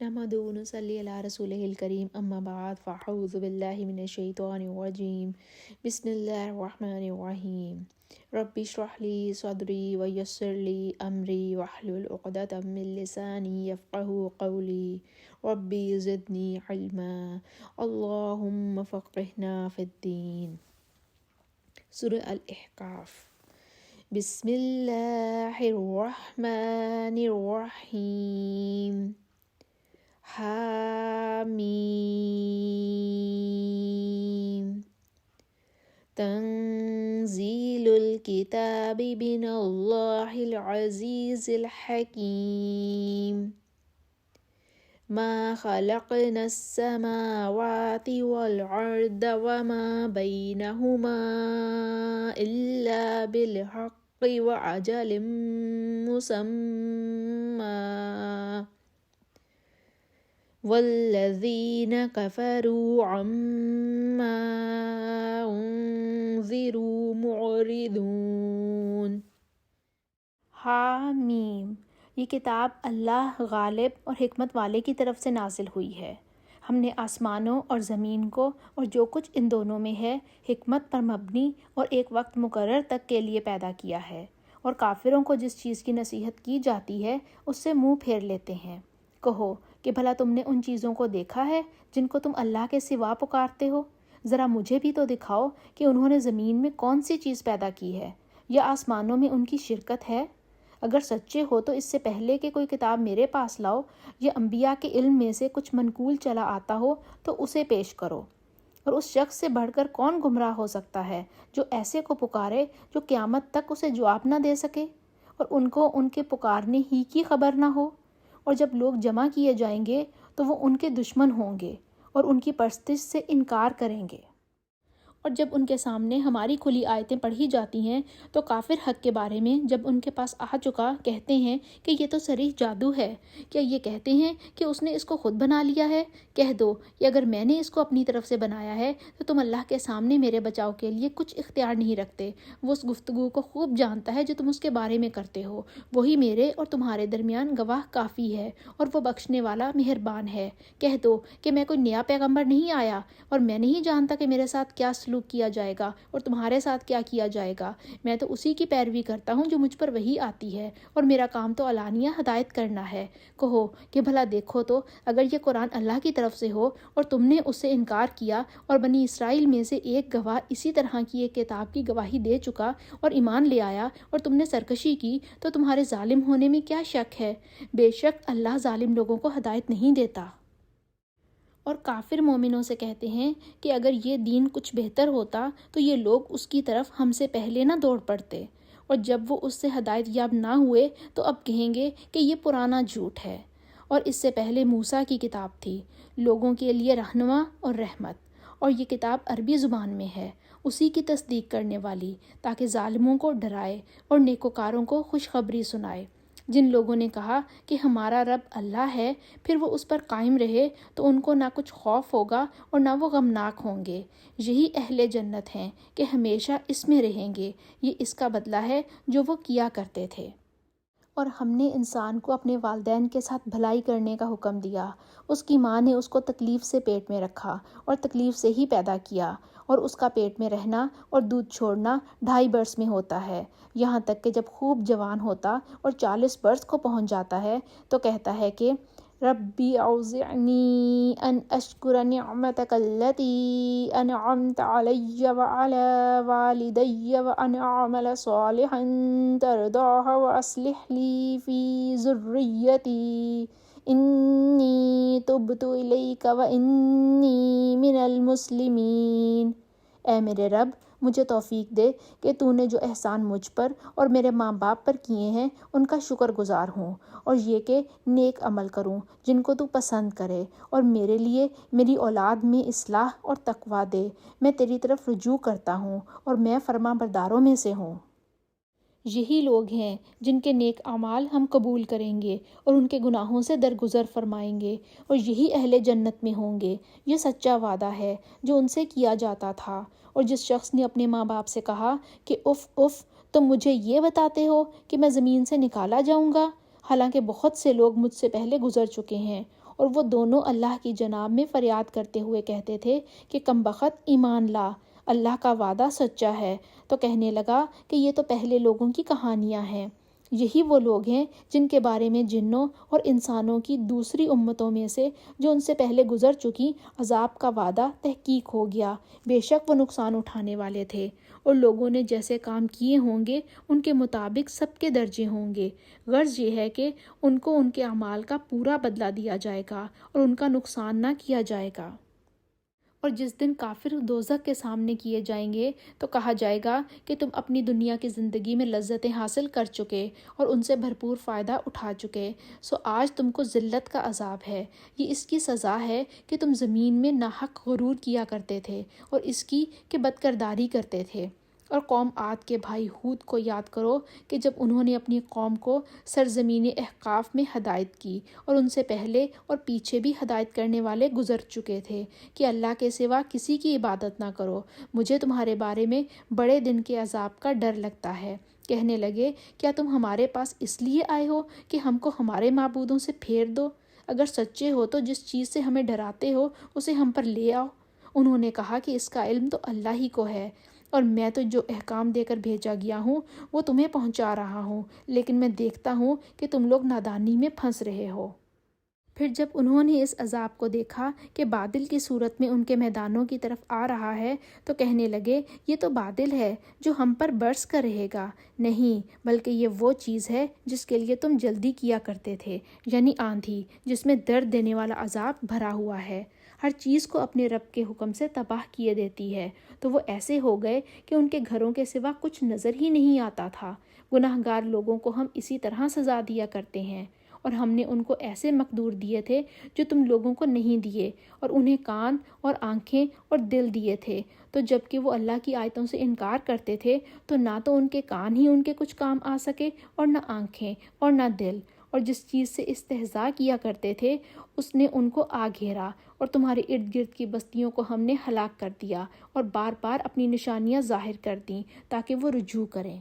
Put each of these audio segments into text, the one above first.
نحمدہ و نصلی علی رسولہ الکریم اما بعد فاعوذ باللہ من الشیطان الرجیم بسم اللہ الرحمن الرحیم رب اشرح لی صدری ویسر لی امری واحلل عقدۃ من لسانی یفقہوا قولی ربی زدنی علما اللہم فقہنا فی الدین۔ سورہ الاحقاف۔ بسم اللہ الرحمن الرحیم۔ حامیم تنزیل الکتاب من اللہ العزیز الحکیم۔ ما خلقنا السماوات والارض وما بینہما الا بالحق وأجل مسمى والذین کفروا عما انذروا معرضون۔ حامیم، یہ کتاب اللہ غالب اور حکمت والے کی طرف سے نازل ہوئی ہے۔ ہم نے آسمانوں اور زمین کو اور جو کچھ ان دونوں میں ہے حکمت پر مبنی اور ایک وقت مقرر تک کے لیے پیدا کیا ہے، اور کافروں کو جس چیز کی نصیحت کی جاتی ہے اس سے منہ پھیر لیتے ہیں۔ کہو کہ بھلا تم نے ان چیزوں کو دیکھا ہے جن کو تم اللہ کے سوا پکارتے ہو؟ ذرا مجھے بھی تو دکھاؤ کہ انہوں نے زمین میں کون سی چیز پیدا کی ہے، یا آسمانوں میں ان کی شرکت ہے؟ اگر سچے ہو تو اس سے پہلے کہ کوئی کتاب میرے پاس لاؤ، یا انبیاء کے علم میں سے کچھ منقول چلا آتا ہو تو اسے پیش کرو۔ اور اس شخص سے بڑھ کر کون گمراہ ہو سکتا ہے جو ایسے کو پکارے جو قیامت تک اسے جواب نہ دے سکے، اور ان کو ان کے پکارنے ہی کی خبر نہ ہو۔ اور جب لوگ جمع کیے جائیں گے تو وہ ان کے دشمن ہوں گے اور ان کی پرستش سے انکار کریں گے۔ اور جب ان کے سامنے ہماری کھلی آیتیں پڑھی جاتی ہیں تو کافر حق کے بارے میں جب ان کے پاس آ چکا کہتے ہیں کہ یہ تو صریح جادو ہے۔ کیا یہ کہتے ہیں کہ اس نے اس کو خود بنا لیا ہے؟ کہہ دو کہ اگر میں نے اس کو اپنی طرف سے بنایا ہے تو تم اللہ کے سامنے میرے بچاؤ کے لیے کچھ اختیار نہیں رکھتے۔ وہ اس گفتگو کو خوب جانتا ہے جو تم اس کے بارے میں کرتے ہو، وہی میرے اور تمہارے درمیان گواہ کافی ہے، اور وہ بخشنے والا مہربان ہے۔ کہہ دو کہ میں کوئی نیا پیغمبر نہیں آیا، اور میں نہیں جانتا کہ میرے ساتھ کیا سلوک کیا جائے گا اور تمہارے ساتھ کیا کیا جائے گا۔ میں تو اسی کی پیروی کرتا ہوں جو مجھ پر وحی آتی ہے، اور میرا کام تو علانیہ ہدایت کرنا ہے۔ کہو کہ بھلا دیکھو تو اگر یہ قرآن اللہ کی طرف سے ہو اور تم نے اس سے انکار کیا، اور بنی اسرائیل میں سے ایک گواہ اسی طرح کی ایک کتاب کی گواہی دے چکا اور ایمان لے آیا، اور تم نے سرکشی کی، تو تمہارے ظالم ہونے میں کیا شک ہے؟ بے شک اللہ ظالم لوگوں کو ہدایت نہیں دیتا۔ اور کافر مومنوں سے کہتے ہیں کہ اگر یہ دین کچھ بہتر ہوتا تو یہ لوگ اس کی طرف ہم سے پہلے نہ دوڑ پڑتے، اور جب وہ اس سے ہدایت یاب نہ ہوئے تو اب کہیں گے کہ یہ پرانا جھوٹ ہے۔ اور اس سے پہلے موسیٰ کی کتاب تھی، لوگوں کے لیے رہنما اور رحمت، اور یہ کتاب عربی زبان میں ہے، اسی کی تصدیق کرنے والی، تاکہ ظالموں کو ڈرائے اور نیکوکاروں کو خوشخبری سنائے۔ جن لوگوں نے کہا کہ ہمارا رب اللہ ہے، پھر وہ اس پر قائم رہے تو ان کو نہ کچھ خوف ہوگا اور نہ وہ غمناک ہوں گے۔ یہی اہل جنت ہیں کہ ہمیشہ اس میں رہیں گے، یہ اس کا بدلہ ہے جو وہ کیا کرتے تھے۔ اور ہم نے انسان کو اپنے والدین کے ساتھ بھلائی کرنے کا حکم دیا۔ اس کی ماں نے اس کو تکلیف سے پیٹ میں رکھا اور تکلیف سے ہی پیدا کیا، اور اس کا پیٹ میں رہنا اور دودھ چھوڑنا 2.5 برس میں ہوتا ہے، یہاں تک کہ جب خوب جوان ہوتا اور 40 برس کو پہنچ جاتا ہے تو کہتا ہے کہ ربی اوزعنی ان اشکر نعمتک التی انعمت علی وعلی والدی وان اعمل صالحا ترضاہ واصلح لی فی ذریتی انی تبت الیک وانی من المسلمین۔ اے میرے رب، مجھے توفیق دے کہ تو نے جو احسان مجھ پر اور میرے ماں باپ پر کیے ہیں ان کا شکر گزار ہوں، اور یہ کہ نیک عمل کروں جن کو تو پسند کرے، اور میرے لیے میری اولاد میں اصلاح اور تقویٰ دے۔ میں تیری طرف رجوع کرتا ہوں اور میں فرما برداروں میں سے ہوں۔ یہی لوگ ہیں جن کے نیک اعمال ہم قبول کریں گے اور ان کے گناہوں سے درگزر فرمائیں گے، اور یہی اہل جنت میں ہوں گے۔ یہ سچا وعدہ ہے جو ان سے کیا جاتا تھا۔ اور جس شخص نے اپنے ماں باپ سے کہا کہ اف اف، تم مجھے یہ بتاتے ہو کہ میں زمین سے نکالا جاؤں گا، حالانکہ بہت سے لوگ مجھ سے پہلے گزر چکے ہیں، اور وہ دونوں اللہ کی جناب میں فریاد کرتے ہوئے کہتے تھے کہ کم بخت ایمان لا، اللہ کا وعدہ سچا ہے۔ تو کہنے لگا کہ یہ تو پہلے لوگوں کی کہانیاں ہیں، یہی وہ لوگ ہیں جن کے بارے میں جنوں اور انسانوں کی دوسری امتوں میں سے جو ان سے پہلے گزر چکی عذاب کا وعدہ تحقیق ہو گیا۔ بے شک وہ نقصان اٹھانے والے تھے، اور لوگوں نے جیسے کام کیے ہوں گے ان کے مطابق سب کے درجے ہوں گے۔ غرض یہ ہے کہ ان کو ان کے اعمال کا پورا بدلہ دیا جائے گا اور ان کا نقصان نہ کیا جائے گا۔ اور جس دن کافر دوزخ کے سامنے کیے جائیں گے تو کہا جائے گا کہ تم اپنی دنیا کی زندگی میں لذتیں حاصل کر چکے اور ان سے بھرپور فائدہ اٹھا چکے، سو آج تم کو ذلت کا عذاب ہے۔ یہ اس کی سزا ہے کہ تم زمین میں ناحق غرور کیا کرتے تھے، اور اس کی کہ بدکرداری کرتے تھے۔ اور قوم عاد کے بھائی ہود کو یاد کرو کہ جب انہوں نے اپنی قوم کو سرزمین احقاف میں ہدایت کی، اور ان سے پہلے اور پیچھے بھی ہدایت کرنے والے گزر چکے تھے کہ اللہ کے سوا کسی کی عبادت نہ کرو، مجھے تمہارے بارے میں بڑے دن کے عذاب کا ڈر لگتا ہے۔ کہنے لگے کیا تم ہمارے پاس اس لیے آئے ہو کہ ہم کو ہمارے معبودوں سے پھیر دو؟ اگر سچے ہو تو جس چیز سے ہمیں ڈراتے ہو اسے ہم پر لے آؤ۔ انہوں نے کہا کہ اس کا علم تو اللہ ہی کو ہے، اور میں تو جو احکام دے کر بھیجا گیا ہوں وہ تمہیں پہنچا رہا ہوں، لیکن میں دیکھتا ہوں کہ تم لوگ نادانی میں پھنس رہے ہو۔ پھر جب انہوں نے اس عذاب کو دیکھا کہ بادل کی صورت میں ان کے میدانوں کی طرف آ رہا ہے تو کہنے لگے یہ تو بادل ہے جو ہم پر برس کر رہے گا، نہیں بلکہ یہ وہ چیز ہے جس کے لیے تم جلدی کیا کرتے تھے، یعنی آندھی جس میں درد دینے والا عذاب بھرا ہوا ہے۔ ہر چیز کو اپنے رب کے حکم سے تباہ کیے دیتی ہے، تو وہ ایسے ہو گئے کہ ان کے گھروں کے سوا کچھ نظر ہی نہیں آتا تھا۔ گناہ گار لوگوں کو ہم اسی طرح سزا دیا کرتے ہیں، اور ہم نے ان کو ایسے مقدور دیے تھے جو تم لوگوں کو نہیں دیے، اور انہیں کان اور آنکھیں اور دل دیے تھے، تو جب کہ وہ اللہ کی آیتوں سے انکار کرتے تھے تو نہ تو ان کے کان ہی ان کے کچھ کام آ سکے، اور نہ آنکھیں اور نہ دل، اور جس چیز سے استہزاء کیا کرتے تھے اس نے ان کو آ گھیرا، اور تمہارے ارد گرد کی بستیوں کو ہم نے ہلاک کر دیا اور بار بار اپنی نشانیاں ظاہر کر دیں تاکہ وہ رجوع کریں۔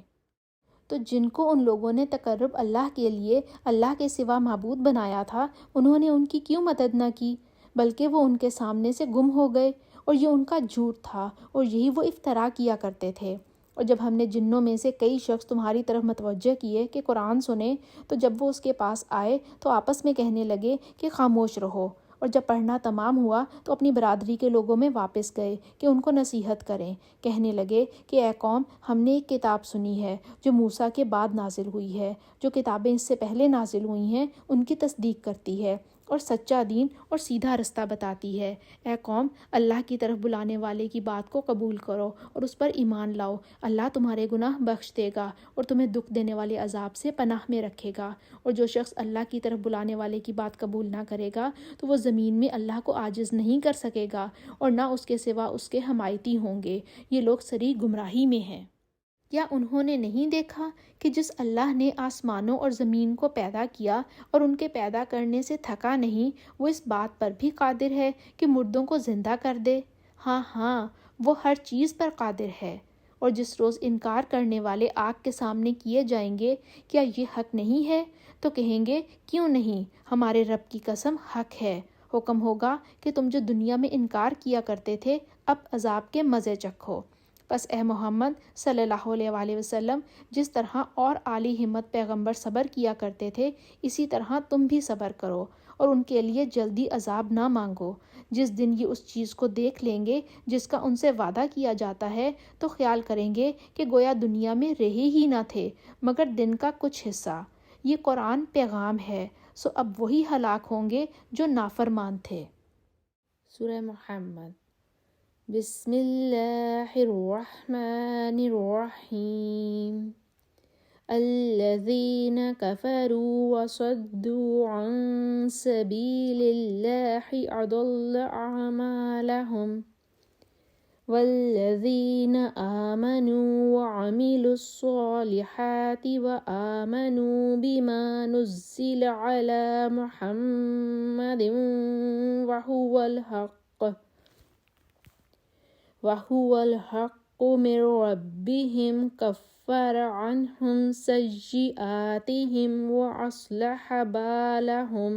تو جن کو ان لوگوں نے تقرب اللہ کے لیے اللہ کے سوا معبود بنایا تھا انہوں نے ان کی کیوں مدد نہ کی، بلکہ وہ ان کے سامنے سے گم ہو گئے، اور یہ ان کا جھوٹ تھا اور یہی وہ افترا کیا کرتے تھے۔ اور جب ہم نے جنوں میں سے کئی شخص تمہاری طرف متوجہ کیے کہ قرآن سنیں تو جب وہ اس کے پاس آئے تو آپس میں کہنے لگے کہ خاموش رہو، اور جب پڑھنا تمام ہوا تو اپنی برادری کے لوگوں میں واپس گئے کہ ان کو نصیحت کریں۔ کہنے لگے کہ اے قوم، ہم نے ایک کتاب سنی ہے جو موسیٰ کے بعد نازل ہوئی ہے، جو کتابیں اس سے پہلے نازل ہوئی ہیں ان کی تصدیق کرتی ہے اور سچا دین اور سیدھا رستہ بتاتی ہے۔ اے قوم، اللہ کی طرف بلانے والے کی بات کو قبول کرو اور اس پر ایمان لاؤ، اللہ تمہارے گناہ بخش دے گا اور تمہیں دکھ دینے والے عذاب سے پناہ میں رکھے گا۔ اور جو شخص اللہ کی طرف بلانے والے کی بات قبول نہ کرے گا تو وہ زمین میں اللہ کو عاجز نہیں کر سکے گا، اور نہ اس کے سوا اس کے حمایتی ہوں گے۔ یہ لوگ سری گمراہی میں ہیں۔ کیا انہوں نے نہیں دیکھا کہ جس اللہ نے آسمانوں اور زمین کو پیدا کیا اور ان کے پیدا کرنے سے تھکا نہیں، وہ اس بات پر بھی قادر ہے کہ مردوں کو زندہ کر دے؟ ہاں ہاں، وہ ہر چیز پر قادر ہے۔ اور جس روز انکار کرنے والے آگ کے سامنے کیے جائیں گے، کیا یہ حق نہیں ہے؟ تو کہیں گے کیوں نہیں، ہمارے رب کی قسم حق ہے۔ حکم ہوگا کہ تم جو دنیا میں انکار کیا کرتے تھے اب عذاب کے مزے چکھو۔ بس اے محمد صلی اللہ علیہ وآلہ وسلم، جس طرح اور عالی ہمت پیغمبر صبر کیا کرتے تھے اسی طرح تم بھی صبر کرو، اور ان کے لیے جلدی عذاب نہ مانگو۔ جس دن یہ اس چیز کو دیکھ لیں گے جس کا ان سے وعدہ کیا جاتا ہے تو خیال کریں گے کہ گویا دنیا میں رہے ہی نہ تھے مگر دن کا کچھ حصہ۔ یہ قرآن پیغام ہے، سو اب وہی ہلاک ہوں گے جو نافرمان تھے۔ سورہ محمد۔ بسم اللہ الرحمن الرحیم۔ الذین کفروا وصدوا عن سبیل اللہ اضل اعمالهم والذین آمنوا وعملوا الصالحات وآمنوا بما نزل على محمد وهو الحق من ربهم كفر عنهم سيئاتهم وأصلح بالهم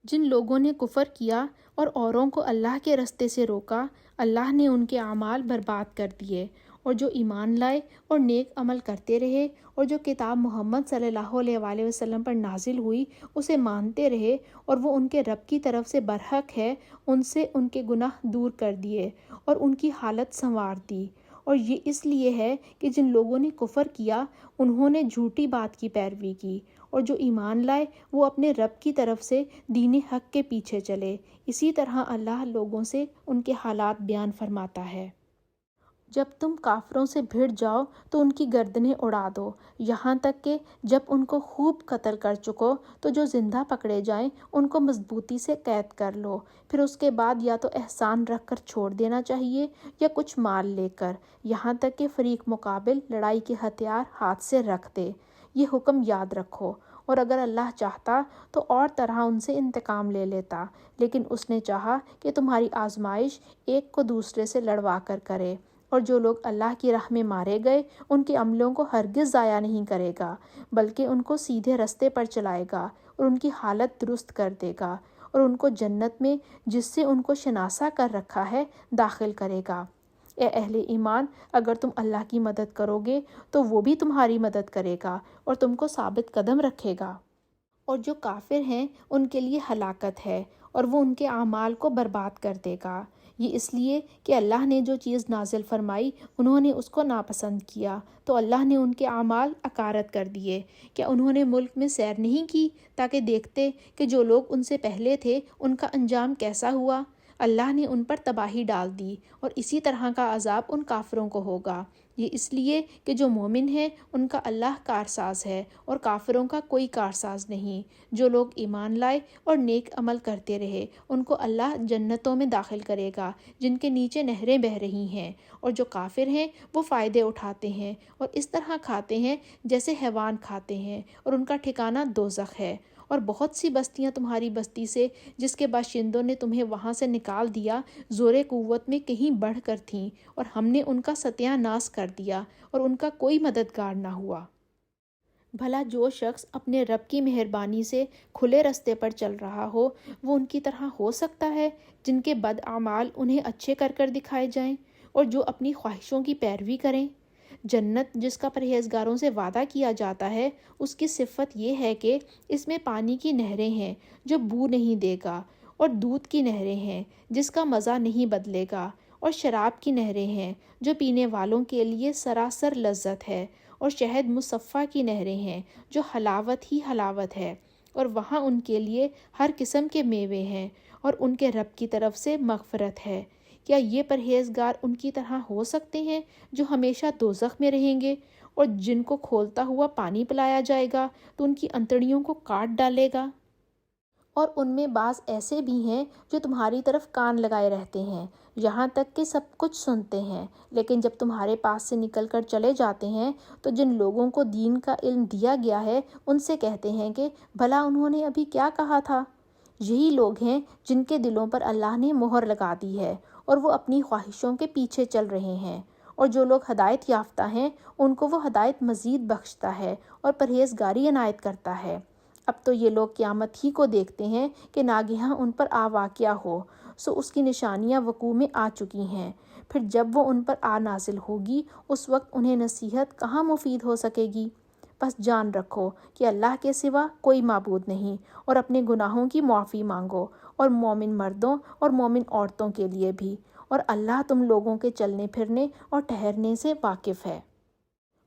جن لوگوں نے کفر کیا اور اوروں کو اللہ کے رستے سے روکا، اللہ نے ان کے اعمال برباد کر دیے، اور جو ایمان لائے اور نیک عمل کرتے رہے اور جو کتاب محمد صلی اللہ علیہ وآلہ وسلم پر نازل ہوئی اسے مانتے رہے اور وہ ان کے رب کی طرف سے برحق ہے، ان سے ان کے گناہ دور کر دیے اور ان کی حالت سنوار دی۔ اور یہ اس لیے ہے کہ جن لوگوں نے کفر کیا انہوں نے جھوٹی بات کی پیروی کی، اور جو ایمان لائے وہ اپنے رب کی طرف سے دین حق کے پیچھے چلے۔ اسی طرح اللہ لوگوں سے ان کے حالات بیان فرماتا ہے۔ جب تم کافروں سے بھڑ جاؤ تو ان کی گردنیں اڑا دو، یہاں تک کہ جب ان کو خوب قتل کر چکو تو جو زندہ پکڑے جائیں ان کو مضبوطی سے قید کر لو، پھر اس کے بعد یا تو احسان رکھ کر چھوڑ دینا چاہیے یا کچھ مال لے کر، یہاں تک کہ فریق مقابل لڑائی کے ہتھیار ہاتھ سے رکھ دے۔ یہ حکم یاد رکھو، اور اگر اللہ چاہتا تو اور طرح ان سے انتقام لے لیتا، لیکن اس نے چاہا کہ تمہاری آزمائش ایک کو دوسرے سے لڑوا کر کرے، اور جو لوگ اللہ کی راہ میں مارے گئے ان کے عملوں کو ہرگز ضائع نہیں کرے گا، بلکہ ان کو سیدھے رستے پر چلائے گا اور ان کی حالت درست کر دے گا، اور ان کو جنت میں جس سے ان کو شناسا کر رکھا ہے داخل کرے گا۔ اے اہل ایمان، اگر تم اللہ کی مدد کرو گے تو وہ بھی تمہاری مدد کرے گا اور تم کو ثابت قدم رکھے گا۔ اور جو کافر ہیں ان کے لیے ہلاکت ہے، اور وہ ان کے اعمال کو برباد کر دے گا۔ یہ اس لیے کہ اللہ نے جو چیز نازل فرمائی انہوں نے اس کو ناپسند کیا، تو اللہ نے ان کے اعمال اکارت کر دیے۔ کیا انہوں نے ملک میں سیر نہیں کی تاکہ دیکھتے کہ جو لوگ ان سے پہلے تھے ان کا انجام کیسا ہوا؟ اللہ نے ان پر تباہی ڈال دی، اور اسی طرح کا عذاب ان کافروں کو ہوگا۔ یہ اس لیے کہ جو مومن ہیں ان کا اللہ کارساز ہے اور کافروں کا کوئی کارساز نہیں۔ جو لوگ ایمان لائے اور نیک عمل کرتے رہے ان کو اللہ جنتوں میں داخل کرے گا جن کے نیچے نہریں بہہ رہی ہیں، اور جو کافر ہیں وہ فائدے اٹھاتے ہیں اور اس طرح کھاتے ہیں جیسے حیوان کھاتے ہیں، اور ان کا ٹھکانہ دوزخ ہے۔ اور بہت سی بستیاں تمہاری بستی سے جس کے باشندوں نے تمہیں وہاں سے نکال دیا زور قوت میں کہیں بڑھ کر تھیں، اور ہم نے ان کا ستیہ ناش کر دیا اور ان کا کوئی مددگار نہ ہوا۔ بھلا جو شخص اپنے رب کی مہربانی سے کھلے رستے پر چل رہا ہو وہ ان کی طرح ہو سکتا ہے جن کے بد اعمال انہیں اچھے کر کر دکھائے جائیں اور جو اپنی خواہشوں کی پیروی کریں؟ جنت جس کا پرہیزگاروں سے وعدہ کیا جاتا ہے اس کی صفت یہ ہے کہ اس میں پانی کی نہریں ہیں جو بو نہیں دے گا، اور دودھ کی نہریں ہیں جس کا مزہ نہیں بدلے گا، اور شراب کی نہریں ہیں جو پینے والوں کے لیے سراسر لذت ہے، اور شہد مصفیٰ کی نہریں ہیں جو حلاوت ہی حلاوت ہے، اور وہاں ان کے لیے ہر قسم کے میوے ہیں، اور ان کے رب کی طرف سے مغفرت ہے۔ کیا یہ پرہیزگار ان کی طرح ہو سکتے ہیں جو ہمیشہ دوزخ میں رہیں گے اور جن کو کھولتا ہوا پانی پلایا جائے گا تو ان کی انتڑیوں کو کاٹ ڈالے گا؟ اور ان میں بعض ایسے بھی ہیں جو تمہاری طرف کان لگائے رہتے ہیں یہاں تک کہ سب کچھ سنتے ہیں، لیکن جب تمہارے پاس سے نکل کر چلے جاتے ہیں تو جن لوگوں کو دین کا علم دیا گیا ہے ان سے کہتے ہیں کہ بھلا انہوں نے ابھی کیا کہا تھا؟ یہی لوگ ہیں جن کے دلوں پر اللہ نے مہر لگا دی ہے اور وہ اپنی خواہشوں کے پیچھے چل رہے ہیں، اور جو لوگ ہدایت یافتہ ہیں ان کو وہ ہدایت مزید بخشتا ہے اور پرہیزگاری عنایت کرتا ہے۔ اب تو یہ لوگ قیامت ہی کو دیکھتے ہیں کہ ناگہاں ان پر آ واقعہ ہو، سو اس کی نشانیاں وقوع میں آ چکی ہیں، پھر جب وہ ان پر آ نازل ہوگی اس وقت انہیں نصیحت کہاں مفید ہو سکے گی۔ بس جان رکھو کہ اللہ کے سوا کوئی معبود نہیں، اور اپنے گناہوں کی معافی مانگو، اور مومن مردوں اور مومن عورتوں کے لیے بھی، اور اللہ تم لوگوں کے چلنے پھرنے اور ٹھہرنے سے واقف ہے۔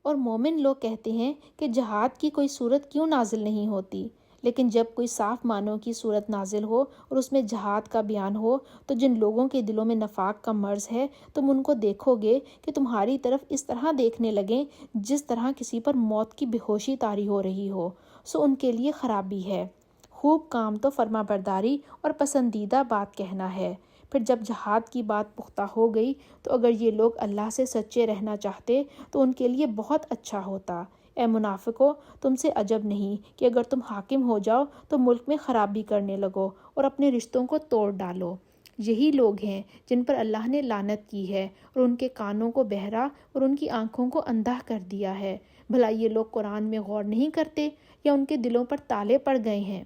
اور مومن لوگ کہتے ہیں کہ جہاد کی کوئی صورت کیوں نازل نہیں ہوتی، لیکن جب کوئی صاف معنوں کی صورت نازل ہو اور اس میں جہاد کا بیان ہو تو جن لوگوں کے دلوں میں نفاق کا مرض ہے تم ان کو دیکھو گے کہ تمہاری طرف اس طرح دیکھنے لگیں جس طرح کسی پر موت کی بے ہوشی طاری ہو رہی ہو، سو ان کے لیے خرابی ہے۔ خوب کام تو فرما برداری اور پسندیدہ بات کہنا ہے۔ پھر جب جہاد کی بات پختہ ہو گئی تو اگر یہ لوگ اللہ سے سچے رہنا چاہتے تو ان کے لیے بہت اچھا ہوتا۔ اے منافقو، تم سے عجب نہیں کہ اگر تم حاکم ہو جاؤ تو ملک میں خرابی کرنے لگو اور اپنے رشتوں کو توڑ ڈالو۔ یہی لوگ ہیں جن پر اللہ نے لعنت کی ہے اور ان کے کانوں کو بہرا اور ان کی آنکھوں کو اندھا کر دیا ہے۔ بھلا یہ لوگ قرآن میں غور نہیں کرتے یا ان کے دلوں پر تالے پڑ گئے ہیں؟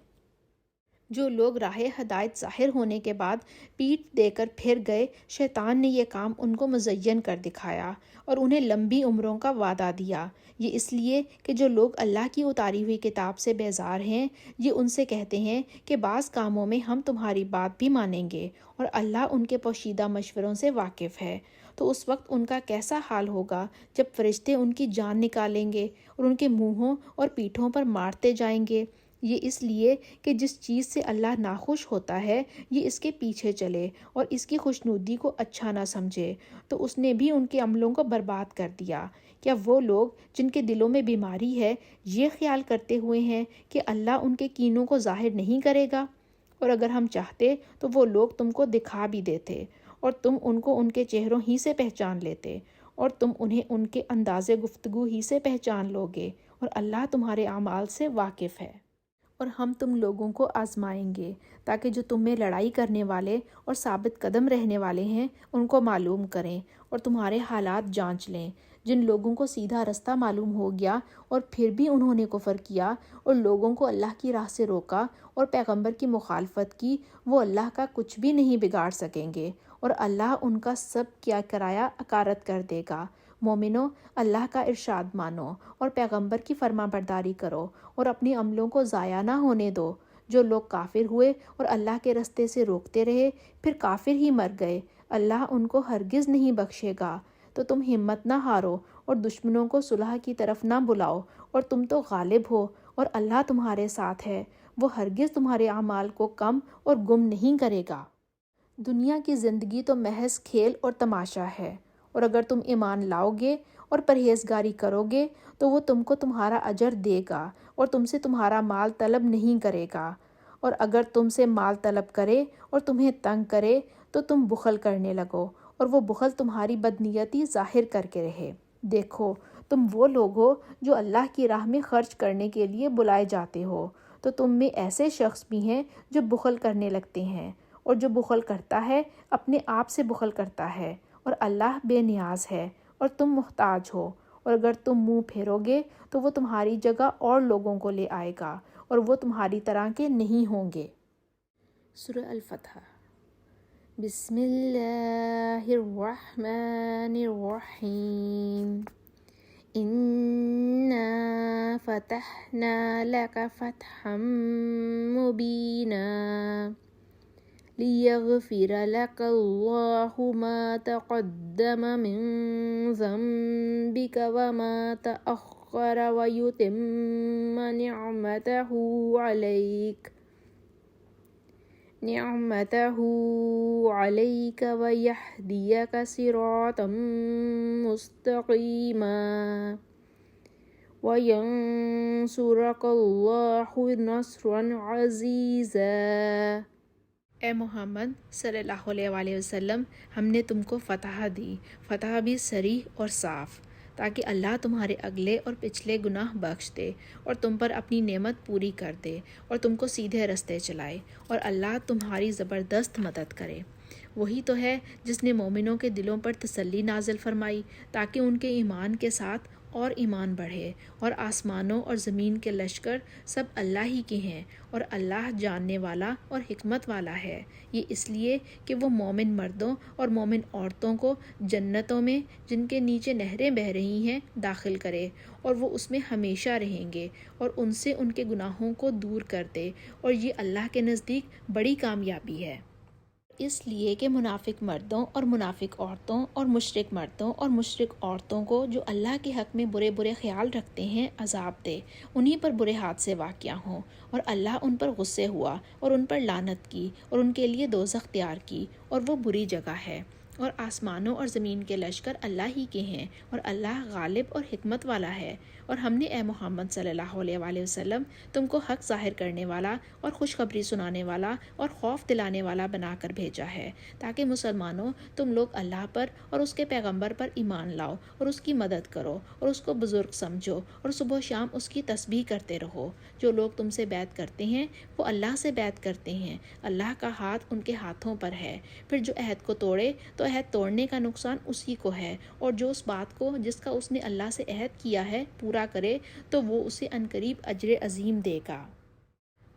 جو لوگ راہ ہدایت ظاہر ہونے کے بعد پیٹھ دے کر پھر گئے، شیطان نے یہ کام ان کو مزین کر دکھایا اور انہیں لمبی عمروں کا وعدہ دیا۔ یہ اس لیے کہ جو لوگ اللہ کی اتاری ہوئی کتاب سے بیزار ہیں، یہ ان سے کہتے ہیں کہ بعض کاموں میں ہم تمہاری بات بھی مانیں گے اور اللہ ان کے پوشیدہ مشوروں سے واقف ہے۔ تو اس وقت ان کا کیسا حال ہوگا جب فرشتے ان کی جان نکالیں گے اور ان کے منہوں اور پیٹھوں پر مارتے جائیں گے۔ یہ اس لیے کہ جس چیز سے اللہ ناخوش ہوتا ہے یہ اس کے پیچھے چلے اور اس کی خوشنودی کو اچھا نہ سمجھے، تو اس نے بھی ان کے عملوں کو برباد کر دیا۔ کیا وہ لوگ جن کے دلوں میں بیماری ہے یہ خیال کرتے ہوئے ہیں کہ اللہ ان کے کینوں کو ظاہر نہیں کرے گا؟ اور اگر ہم چاہتے تو وہ لوگ تم کو دکھا بھی دیتے اور تم ان کو ان کے چہروں ہی سے پہچان لیتے اور تم انہیں ان کے انداز گفتگو ہی سے پہچان لوگے، اور اللہ تمہارے اعمال سے واقف ہے۔ اور ہم تم لوگوں کو آزمائیں گے تاکہ جو تم میں لڑائی کرنے والے اور ثابت قدم رہنے والے ہیں ان کو معلوم کریں اور تمہارے حالات جانچ لیں۔ جن لوگوں کو سیدھا رستہ معلوم ہو گیا اور پھر بھی انہوں نے کفر کیا اور لوگوں کو اللہ کی راہ سے روکا اور پیغمبر کی مخالفت کی، وہ اللہ کا کچھ بھی نہیں بگاڑ سکیں گے اور اللہ ان کا سب کیا کرایا اکارت کر دے گا۔ مومنو، اللہ کا ارشاد مانو اور پیغمبر کی فرما برداری کرو اور اپنے عملوں کو ضائع نہ ہونے دو۔ جو لوگ کافر ہوئے اور اللہ کے رستے سے روکتے رہے پھر کافر ہی مر گئے، اللہ ان کو ہرگز نہیں بخشے گا۔ تو تم ہمت نہ ہارو اور دشمنوں کو صلح کی طرف نہ بلاؤ، اور تم تو غالب ہو اور اللہ تمہارے ساتھ ہے، وہ ہرگز تمہارے اعمال کو کم اور گم نہیں کرے گا۔ دنیا کی زندگی تو محض کھیل اور تماشا ہے، اور اگر تم ایمان لاؤ گے اور پرہیزگاری کرو گے تو وہ تم کو تمہارا اجر دے گا اور تم سے تمہارا مال طلب نہیں کرے گا۔ اور اگر تم سے مال طلب کرے اور تمہیں تنگ کرے تو تم بخل کرنے لگو، اور وہ بخل تمہاری بدنیتی ظاہر کر کے رہے۔ دیکھو، تم وہ لوگ ہو جو اللہ کی راہ میں خرچ کرنے کے لیے بلائے جاتے ہو، تو تم میں ایسے شخص بھی ہیں جو بخل کرنے لگتے ہیں، اور جو بخل کرتا ہے اپنے آپ سے بخل کرتا ہے، اور اللہ بے نیاز ہے اور تم محتاج ہو۔ اور اگر تم منہ پھیرو گے تو وہ تمہاری جگہ اور لوگوں کو لے آئے گا اور وہ تمہاری طرح کے نہیں ہوں گے۔ سورہ الفتح۔ بسم اللہ الرحمن الرحیم۔ اِنَّا فَتَحْنَا لَكَ فَتْحًا مُبِينًا لِيَغْفِرَ لَكَ اللَّهُ مَا تَقَدَّمَ مِن ذَنبِكَ وَمَا تَأَخَّرَ وَيُتِمَّ نِعْمَتَهُ عَلَيْكَ وَيَهْدِيَكَ صِرَاطًا مُسْتَقِيمًا وَيَنصُرَكَ اللَّهُ نَصْرًا عَزِيزًا۔ اے محمد صلی اللہ علیہ وآلہ وسلم، ہم نے تم کو فتح دی، فتح بھی صریح اور صاف، تاکہ اللہ تمہارے اگلے اور پچھلے گناہ بخش دے اور تم پر اپنی نعمت پوری کر دے اور تم کو سیدھے رستے چلائے، اور اللہ تمہاری زبردست مدد کرے۔ وہی تو ہے جس نے مومنوں کے دلوں پر تسلی نازل فرمائی تاکہ ان کے ایمان کے ساتھ اور ایمان بڑھے، اور آسمانوں اور زمین کے لشکر سب اللہ ہی کے ہیں، اور اللہ جاننے والا اور حکمت والا ہے۔ یہ اس لیے کہ وہ مومن مردوں اور مومن عورتوں کو جنتوں میں جن کے نیچے نہریں بہہ رہی ہیں داخل کرے، اور وہ اس میں ہمیشہ رہیں گے، اور ان سے ان کے گناہوں کو دور کر دے، اور یہ اللہ کے نزدیک بڑی کامیابی ہے۔ اس لیے کہ منافق مردوں اور منافق عورتوں اور مشرک مردوں اور مشرک عورتوں کو جو اللہ کے حق میں برے برے خیال رکھتے ہیں عذاب دے، انہی پر برے حادثے واقع ہوں، اور اللہ ان پر غصے ہوا اور ان پر لعنت کی اور ان کے لیے دوزخ تیار کی، اور وہ بری جگہ ہے۔ اور آسمانوں اور زمین کے لشکر اللہ ہی کے ہیں، اور اللہ غالب اور حکمت والا ہے۔ اور ہم نے اے محمد صلی اللہ علیہ وآلہ وسلم تم کو حق ظاہر کرنے والا اور خوشخبری سنانے والا اور خوف دلانے والا بنا کر بھیجا ہے، تاکہ مسلمانوں تم لوگ اللہ پر اور اس کے پیغمبر پر ایمان لاؤ اور اس کی مدد کرو اور اس کو بزرگ سمجھو، اور صبح و شام اس کی تسبیح کرتے رہو۔ جو لوگ تم سے بیعت کرتے ہیں وہ اللہ سے بیعت کرتے ہیں، اللہ کا ہاتھ ان کے ہاتھوں پر ہے۔ پھر جو عہد کو توڑے تو عہد توڑنے کا نقصان اسی کو ہے، اور جو اس بات کو جس کا اس نے اللہ سے عہد کیا ہے پورا کرے تو وہ اسے عنقریب اجر عظیم دے گا۔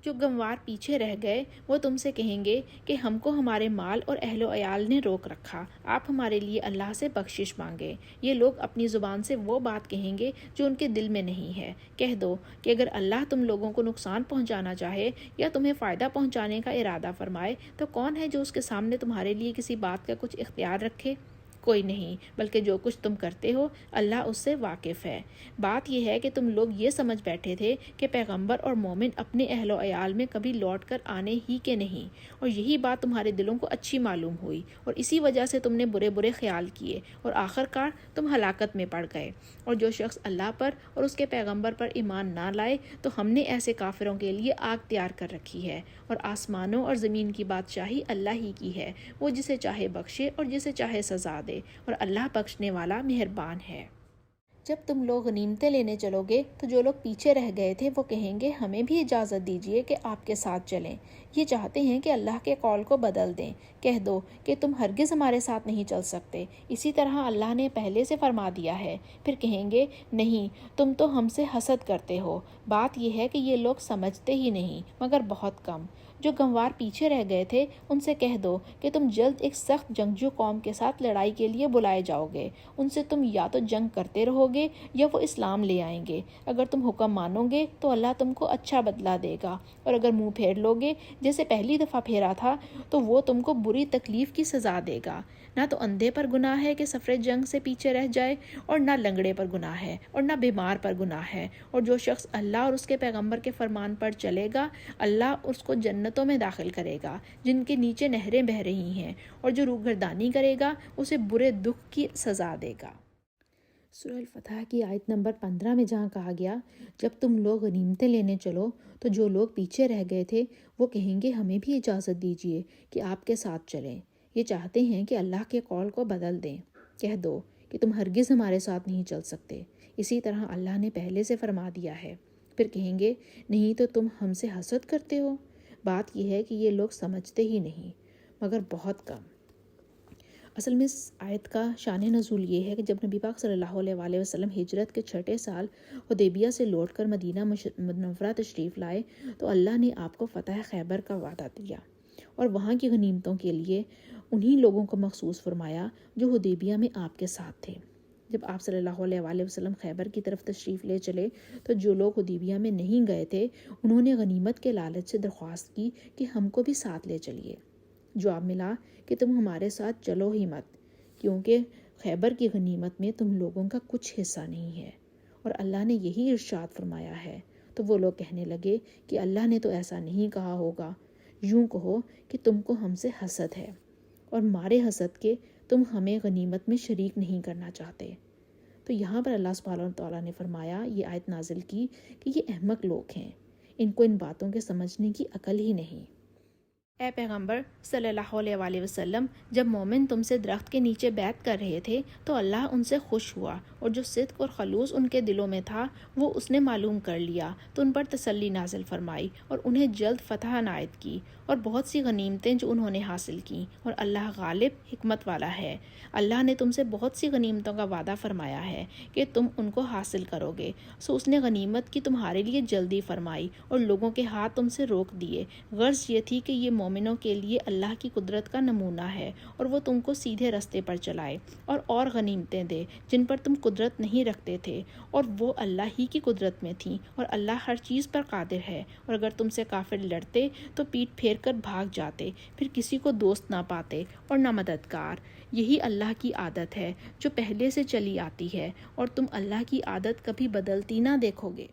جو گنوار پیچھے رہ گئے وہ تم سے کہیں گے کہ ہم کو ہمارے مال اور اہل و عیال نے روک رکھا، آپ ہمارے لیے اللہ سے بخشش مانگے۔ یہ لوگ اپنی زبان سے وہ بات کہیں گے جو ان کے دل میں نہیں ہے۔ کہہ دو کہ اگر اللہ تم لوگوں کو نقصان پہنچانا چاہے یا تمہیں فائدہ پہنچانے کا ارادہ فرمائے تو کون ہے جو اس کے سامنے تمہارے لیے کسی بات کا کچھ اختیار رکھے؟ کوئی نہیں، بلکہ جو کچھ تم کرتے ہو اللہ اس سے واقف ہے۔ بات یہ ہے کہ تم لوگ یہ سمجھ بیٹھے تھے کہ پیغمبر اور مومن اپنے اہل و عیال میں کبھی لوٹ کر آنے ہی کے نہیں، اور یہی بات تمہارے دلوں کو اچھی معلوم ہوئی اور اسی وجہ سے تم نے برے برے خیال کیے اور آخر کار تم ہلاکت میں پڑ گئے۔ اور جو شخص اللہ پر اور اس کے پیغمبر پر ایمان نہ لائے تو ہم نے ایسے کافروں کے لیے آگ تیار کر رکھی ہے، اور آسمانوں اور زمین کی بادشاہی اللہ ہی کی ہے، وہ جسے چاہے بخشے اور جسے چاہے سزا دے، اور اللہ بخشنے والا مہربان ہے۔ جب تم لوگ غنیمتیں لینے چلو گے تو جو لوگ پیچھے رہ گئے تھے وہ کہیں گے ہمیں بھی اجازت دیجیے کہ آپ کے ساتھ چلیں، یہ چاہتے ہیں کہ اللہ کے قول کو بدل دیں۔ کہہ دو کہ تم ہرگز ہمارے ساتھ نہیں چل سکتے، اسی طرح اللہ نے پہلے سے فرما دیا ہے۔ پھر کہیں گے نہیں، تم تو ہم سے حسد کرتے ہو۔ بات یہ ہے کہ یہ لوگ سمجھتے ہی نہیں مگر بہت کم۔ جو گنوار پیچھے رہ گئے تھے ان سے کہہ دو کہ تم جلد ایک سخت جنگجو قوم کے ساتھ لڑائی کے لیے بلائے جاؤ گے، ان سے تم یا تو جنگ کرتے رہو گے یا وہ اسلام لے آئیں گے۔ اگر تم حکم مانو گے تو اللہ تم کو اچھا بدلہ دے گا، اور اگر منہ پھیر لو گے جیسے پہلی دفعہ پھیرا تھا تو وہ تم کو بری تکلیف کی سزا دے گا۔ نہ تو اندھے پر گناہ ہے کہ سفر جنگ سے پیچھے رہ جائے، اور نہ لنگڑے پر گناہ ہے، اور نہ بیمار پر گناہ ہے، اور جو شخص اللہ اور اس کے پیغمبر کے فرمان پر چلے گا اللہ اس کو جنتوں میں داخل کرے گا جن کے نیچے نہریں بہہ رہی ہیں، اور جو روگردانی کرے گا اسے برے دکھ کی سزا دے گا۔ سورہ الفتح کی آیت نمبر 15 میں جہاں کہا گیا جب تم لوگ غنیمتیں لینے چلو تو جو لوگ پیچھے رہ گئے تھے وہ کہیں گے ہمیں بھی اجازت دیجیے کہ آپ کے ساتھ چلیں، یہ چاہتے ہیں کہ اللہ کے قول کو بدل دیں۔ کہہ دو کہ تم ہرگز ہمارے ساتھ نہیں چل سکتے، اسی طرح اللہ نے پہلے سے فرما دیا ہے۔ پھر کہیں گے نہیں تو تم ہم سے حسد کرتے ہو۔ بات یہ ہے کہ یہ لوگ سمجھتے ہی نہیں مگر بہت کم۔ اصل میں اس آیت کا شان نزول یہ ہے کہ جب نبی پاک صلی اللہ علیہ وآلہ وسلم ہجرت کے 6 سال حدیبیہ سے لوٹ کر مدینہ منورہ تشریف لائے تو اللہ نے آپ کو فتح خیبر کا وعدہ دیا اور وہاں کی غنیمتوں کے لیے انہی لوگوں کو مخصوص فرمایا جو حدیبیہ میں آپ کے ساتھ تھے۔ جب آپ صلی اللہ علیہ وآلہ وسلم خیبر کی طرف تشریف لے چلے تو جو لوگ حدیبیہ میں نہیں گئے تھے انہوں نے غنیمت کے لالچ سے درخواست کی کہ ہم کو بھی ساتھ لے چلیے۔ جواب ملا کہ تم ہمارے ساتھ چلو ہی مت، کیونکہ خیبر کی غنیمت میں تم لوگوں کا کچھ حصہ نہیں ہے، اور اللہ نے یہی ارشاد فرمایا ہے۔ تو وہ لوگ کہنے لگے کہ اللہ نے تو ایسا نہیں کہا ہوگا، یوں کہو کہ تم کو ہم سے حسد ہے اور مارے حسد کے تم ہمیں غنیمت میں شریک نہیں کرنا چاہتے۔ تو یہاں پر اللہ سبحانہ وتعالیٰ نے فرمایا، یہ آیت نازل کی کہ یہ احمق لوگ ہیں، ان کو ان باتوں کے سمجھنے کی عقل ہی نہیں۔ اے پیغمبر صلی اللہ علیہ وآلہ وسلم، جب مومن تم سے درخت کے نیچے بیعت کر رہے تھے تو اللہ ان سے خوش ہوا، اور جو صدق اور خلوص ان کے دلوں میں تھا وہ اس نے معلوم کر لیا تو ان پر تسلی نازل فرمائی اور انہیں جلد فتح عنایت کی اور بہت سی غنیمتیں جو انہوں نے حاصل کیں، اور اللہ غالب حکمت والا ہے۔ اللہ نے تم سے بہت سی غنیمتوں کا وعدہ فرمایا ہے کہ تم ان کو حاصل کرو گے، سو اس نے غنیمت کی تمہارے لیے جلدی فرمائی اور لوگوں کے ہاتھ تم سے روک دیے۔ غرض یہ تھی کہ یہ مومنوں کے لیے اللہ کی قدرت کا نمونہ ہے اور وہ تم کو سیدھے رستے پر چلائے اور غنیمتیں دے جن پر تم قدرت نہیں رکھتے تھے، اور وہ اللہ ہی کی قدرت میں تھیں، اور اللہ ہر چیز پر قادر ہے۔ اور اگر تم سے کافر لڑتے تو پیٹ پھیر کر بھاگ جاتے، پھر کسی کو دوست نہ پاتے اور نہ مددگار۔ یہی اللہ کی عادت ہے جو پہلے سے چلی آتی ہے، اور تم اللہ کی عادت کبھی بدلتی نہ دیکھو گے۔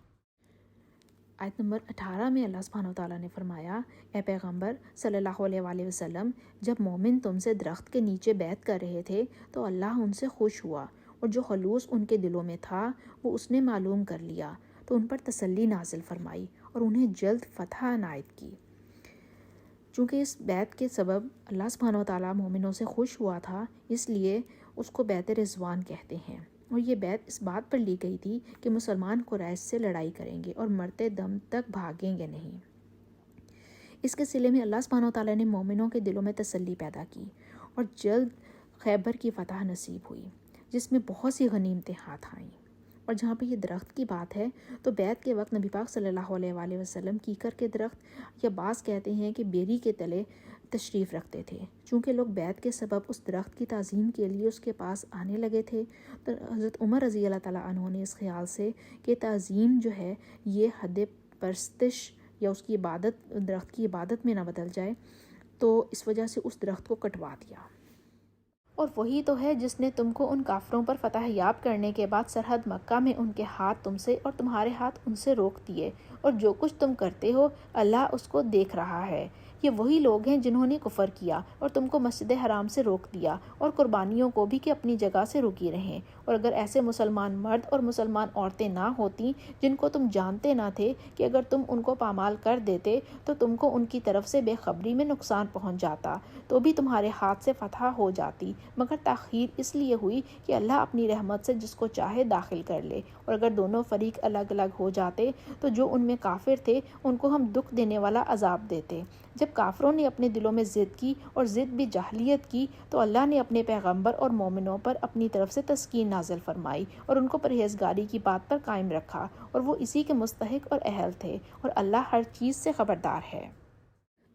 آیت نمبر 18 میں اللہ سبحانہ وتعالیٰ نے فرمایا، اے پیغمبر صلی اللہ علیہ وآلہ وسلم، جب مومن تم سے درخت کے نیچے بیعت کر رہے تھے تو اللہ ان سے خوش ہوا، اور جو خلوص ان کے دلوں میں تھا وہ اس نے معلوم کر لیا تو ان پر تسلی نازل فرمائی اور انہیں جلد فتح عنایت کی۔ چونکہ اس بیعت کے سبب اللہ سبحانہ وتعالیٰ مومنوں سے خوش ہوا تھا، اس لیے اس کو بیعت رضوان کہتے ہیں، اور یہ بیعت اس بات پر لی گئی تھی کہ مسلمان قریش سے لڑائی کریں گے اور مرتے دم تک بھاگیں گے نہیں۔ اس کے صلے میں اللہ سبحانہ وتعالیٰ نے مومنوں کے دلوں میں تسلی پیدا کی اور جلد خیبر کی فتح نصیب ہوئی، جس میں بہت سی غنیمتیں ہاتھ آئیں۔ اور جہاں پہ یہ درخت کی بات ہے تو بیعت کے وقت نبی پاک صلی اللہ علیہ وآلہ وسلم کیکر کے درخت یا بعض کہتے ہیں کہ بیری کے تلے تشریف رکھتے تھے۔ چونکہ لوگ بیعت کے سبب اس درخت کی تعظیم کے لیے اس کے پاس آنے لگے تھے، تو حضرت عمر رضی اللہ تعالیٰ عنہ نے اس خیال سے کہ تعظیم جو ہے یہ حد پرستش یا اس کی عبادت، درخت کی عبادت میں نہ بدل جائے، تو اس وجہ سے اس درخت کو کٹوا دیا۔ اور وہی تو ہے جس نے تم کو ان کافروں پر فتح یاب کرنے کے بعد سرحد مکہ میں ان کے ہاتھ تم سے اور تمہارے ہاتھ ان سے روک دیے، اور جو کچھ تم کرتے ہو اللہ اس کو دیکھ رہا ہے۔ یہ وہی لوگ ہیں جنہوں نے کفر کیا اور تم کو مسجد حرام سے روک دیا، اور قربانیوں کو بھی کہ اپنی جگہ سے رکی رہیں۔ اور اگر ایسے مسلمان مرد اور مسلمان عورتیں نہ ہوتیں جن کو تم جانتے نہ تھے کہ اگر تم ان کو پامال کر دیتے تو تم کو ان کی طرف سے بے خبری میں نقصان پہنچ جاتا، تو بھی تمہارے ہاتھ سے فتح ہو جاتی، مگر تاخیر اس لیے ہوئی کہ اللہ اپنی رحمت سے جس کو چاہے داخل کر لے۔ اور اگر دونوں فریق الگ الگ ہو جاتے تو جو ان میں کافر تھے ان کو ہم دکھ دینے والا عذاب دیتے۔ جب کافروں نے اپنے دلوں میں ضد کی اور ضد بھی جاہلیت کی تو اللہ نے اپنے پیغمبر اور مومنوں پر اپنی طرف سے تسکین نازل فرمائی اور ان کو پرہیزگاری کی بات پر قائم رکھا، اور وہ اسی کے مستحق اور اہل تھے، اور اللہ ہر چیز سے خبردار ہے۔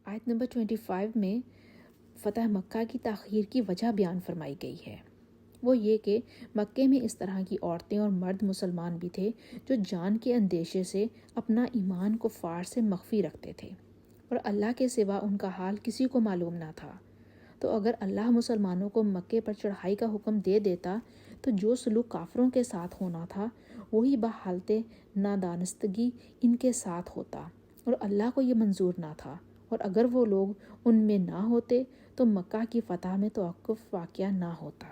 آیت نمبر 25 میں فتح مکہ کی تاخیر کی وجہ بیان فرمائی گئی ہے۔ وہ یہ کہ مکے میں اس طرح کی عورتیں اور مرد مسلمان بھی تھے جو جان کے اندیشے سے اپنا ایمان کفار سے مخفی رکھتے تھے، اور اللہ کے سوا ان کا حال کسی کو معلوم نہ تھا۔ تو اگر اللہ مسلمانوں کو مکے پر چڑھائی کا حکم دے دیتا تو جو سلوک کافروں کے ساتھ ہونا تھا وہی بحالت نادانستگی ان کے ساتھ ہوتا، اور اللہ کو یہ منظور نہ تھا، اور اگر وہ لوگ ان میں نہ ہوتے تو مکہ کی فتح میں توقف واقعہ نہ ہوتا۔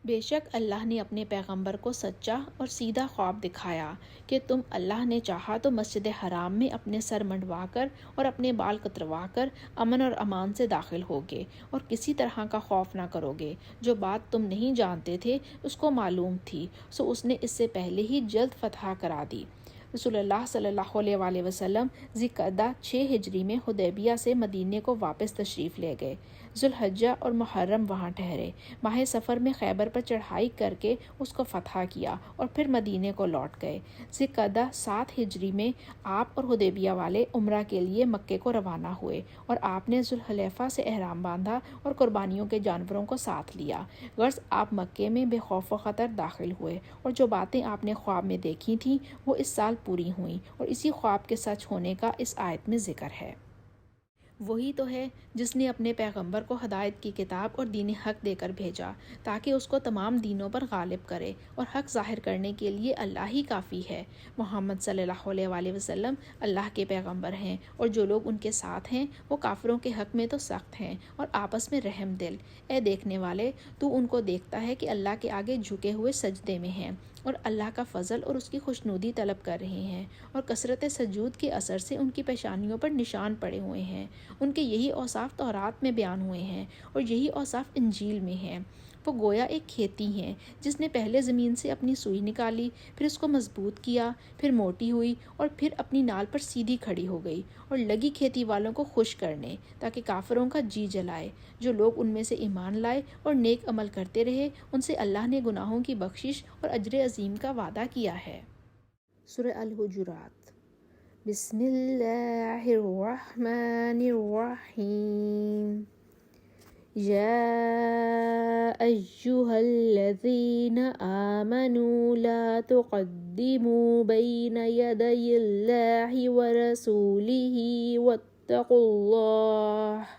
بے شک اللہ نے اپنے پیغمبر کو سچا اور سیدھا خواب دکھایا کہ تم اللہ نے چاہا تو مسجد حرام میں اپنے سر منڈوا کر اور اپنے بال کتروا کر امن اور امان سے داخل ہوگے، اور کسی طرح کا خوف نہ کرو گے۔ جو بات تم نہیں جانتے تھے اس کو معلوم تھی، سو اس نے اس سے پہلے ہی جلد فتح کرا دی۔ رسول اللہ صلی اللہ علیہ وآلہ وسلم ذوالقعدہ 6 ہجری میں حدیبیہ سے مدینے کو واپس تشریف لے گئے۔ ذوالحجہ اور محرم وہاں ٹھہرے۔ ماہ سفر میں خیبر پر چڑھائی کر کے اس کو فتح کیا اور پھر مدینے کو لوٹ گئے۔ ذوالقعدہ 7 ہجری میں آپ اور حدیبیہ والے عمرہ کے لیے مکے کو روانہ ہوئے، اور آپ نے ذوالحلیفہ سے احرام باندھا اور قربانیوں کے جانوروں کو ساتھ لیا۔ غرض آپ مکے میں بے خوف و خطر داخل ہوئے، اور جو باتیں آپ نے خواب میں دیکھی تھیں وہ اس سال پوری ہوئیں، اور اسی خواب کے سچ ہونے کا اس آیت میں ذکر ہے۔ وہی تو ہے جس نے اپنے پیغمبر کو ہدایت کی کتاب اور دین حق دے کر بھیجا تاکہ اس کو تمام دینوں پر غالب کرے، اور حق ظاہر کرنے کے لیے اللہ ہی کافی ہے۔ محمد صلی اللہ علیہ وآلہ وسلم اللہ کے پیغمبر ہیں، اور جو لوگ ان کے ساتھ ہیں وہ کافروں کے حق میں تو سخت ہیں اور آپس میں رحم دل۔ اے دیکھنے والے، تو ان کو دیکھتا ہے کہ اللہ کے آگے جھکے ہوئے سجدے میں ہیں اور اللہ کا فضل اور اس کی خوشنودی طلب کر رہے ہیں، اور کثرت سجود کے اثر سے ان کی پیشانیوں پر نشان پڑے ہوئے ہیں۔ ان کے یہی اوصاف تورات میں بیان ہوئے ہیں اور یہی اوصاف انجیل میں ہیں۔ وہ گویا ایک کھیتی ہیں جس نے پہلے زمین سے اپنی سوئی نکالی، پھر اس کو مضبوط کیا، پھر موٹی ہوئی، اور پھر اپنی نال پر سیدھی کھڑی ہو گئی، اور لگی کھیتی والوں کو خوش کرنے تاکہ کافروں کا جی جلائے۔ جو لوگ ان میں سے ایمان لائے اور نیک عمل کرتے رہے ان سے اللہ نے گناہوں کی بخشش اور اجر عظیم کا وعدہ کیا ہے۔ سورہ الحجرات۔ بسم اللہ الرحمن الرحیم۔ یا ایہا الذین آمنوا لا تقدموا بین یدی اللہ ورسولہ واتقوا اللہ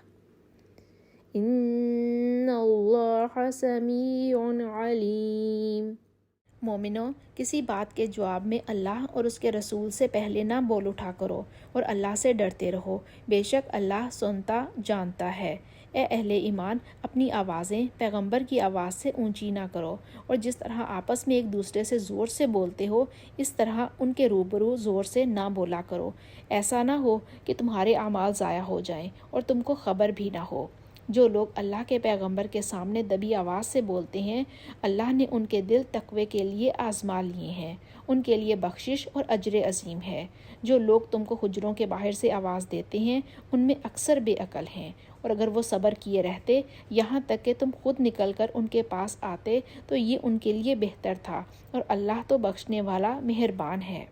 ان اللہ سمیع علیم۔ مومنوں، کسی بات کے جواب میں اللہ اور اس کے رسول سے پہلے نہ بول اٹھا کرو، اور اللہ سے ڈرتے رہو، بے شک اللہ سنتا جانتا ہے۔ اے اہل ایمان، اپنی آوازیں پیغمبر کی آواز سے اونچی نہ کرو، اور جس طرح آپس میں ایک دوسرے سے زور سے بولتے ہو اس طرح ان کے روبرو زور سے نہ بولا کرو، ایسا نہ ہو کہ تمہارے اعمال ضائع ہو جائیں اور تم کو خبر بھی نہ ہو۔ جو لوگ اللہ کے پیغمبر کے سامنے دبی آواز سے بولتے ہیں، اللہ نے ان کے دل تقوی کے لیے آزما لیے ہیں، ان کے لیے بخشش اور اجر عظیم ہے۔ جو لوگ تم کو حجروں کے باہر سے آواز دیتے ہیں ان میں اکثر بے عقل ہیں، اور اگر وہ صبر کیے رہتے یہاں تک کہ تم خود نکل کر ان کے پاس آتے تو یہ ان کے لیے بہتر تھا، اور اللہ تو بخشنے والا مہربان ہے۔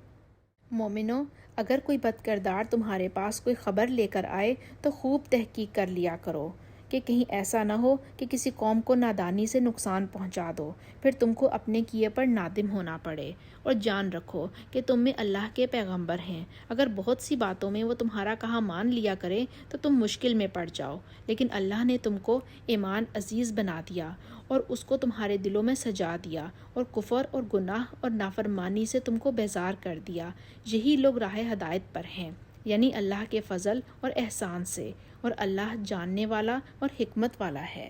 مومنو، اگر کوئی بد کردار تمہارے پاس کوئی خبر لے کر آئے تو خوب تحقیق کر لیا کرو کہ کہیں ایسا نہ ہو کہ کسی قوم کو نادانی سے نقصان پہنچا دو، پھر تم کو اپنے کیے پر نادم ہونا پڑے۔ اور جان رکھو کہ تم میں اللہ کے پیغمبر ہیں، اگر بہت سی باتوں میں وہ تمہارا کہا مان لیا کرے تو تم مشکل میں پڑ جاؤ، لیکن اللہ نے تم کو ایمان عزیز بنا دیا اور اس کو تمہارے دلوں میں سجا دیا، اور کفر اور گناہ اور نافرمانی سے تم کو بیزار کر دیا۔ یہی لوگ راہ ہدایت پر ہیں، یعنی اللہ کے فضل اور احسان سے، اور اللہ جاننے والا اور حکمت والا ہے۔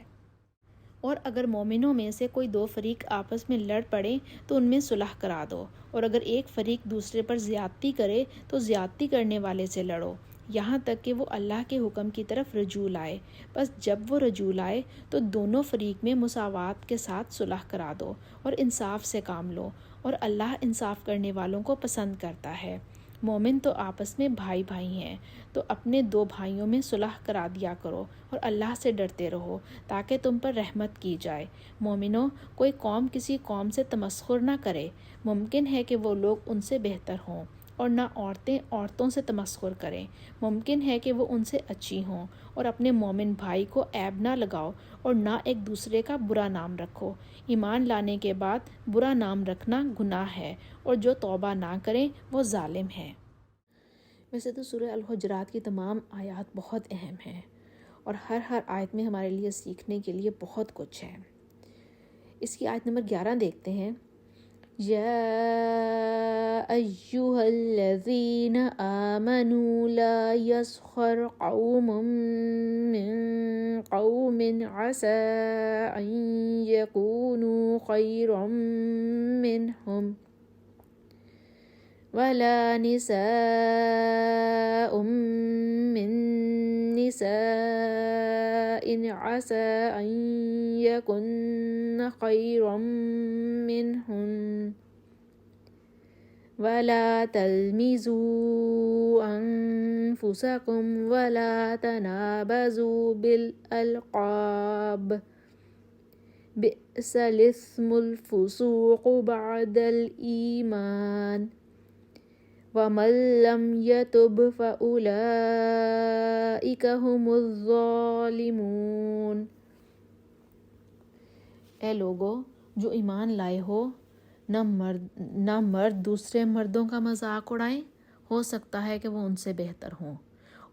اور اگر مومنوں میں سے کوئی دو فریق آپس میں لڑ پڑیں تو ان میں صلح کرا دو، اور اگر ایک فریق دوسرے پر زیادتی کرے تو زیادتی کرنے والے سے لڑو، یہاں تک کہ وہ اللہ کے حکم کی طرف رجوع لائے۔ بس جب وہ رجوع لائے تو دونوں فریق میں مساوات کے ساتھ صلح کرا دو اور انصاف سے کام لو، اور اللہ انصاف کرنے والوں کو پسند کرتا ہے۔ مومن تو آپس میں بھائی بھائی ہیں، تو اپنے دو بھائیوں میں صلح کرا دیا کرو اور اللہ سے ڈرتے رہو تاکہ تم پر رحمت کی جائے۔ مومنوں، کوئی قوم کسی قوم سے تمسخر نہ کرے، ممکن ہے کہ وہ لوگ ان سے بہتر ہوں، اور نہ عورتیں عورتوں سے تمسخر کریں، ممکن ہے کہ وہ ان سے اچھی ہوں، اور اپنے مومن بھائی کو عیب نہ لگاؤ اور نہ ایک دوسرے کا برا نام رکھو۔ ایمان لانے کے بعد برا نام رکھنا گناہ ہے، اور جو توبہ نہ کریں وہ ظالم ہیں۔ ویسے تو سورہ الحجرات کی تمام آیات بہت اہم ہیں، اور ہر آیت میں ہمارے لیے سیکھنے کے لیے بہت کچھ ہے۔ اس کی آیت نمبر 11 دیکھتے ہیں۔ یا ایہا الذین آمنوا لا یسخر قوم من قوم عسى ان یکونوا خیرا منہم ولا نساء من نساء عسى أن يكن خيرا منهن ولا تلمزوا أنفسكم ولا تنابزوا بالألقاب بئس الاسم الفسوق بعد الإيمان وَمَن لَّمْ يَتُبْ فَأُولَٰئِكَ هُمُ الظَّالِمُونَ۔ اے لوگو جو ایمان لائے ہو، نہ مرد دوسرے مردوں کا مذاق اڑائیں، ہو سکتا ہے کہ وہ ان سے بہتر ہوں،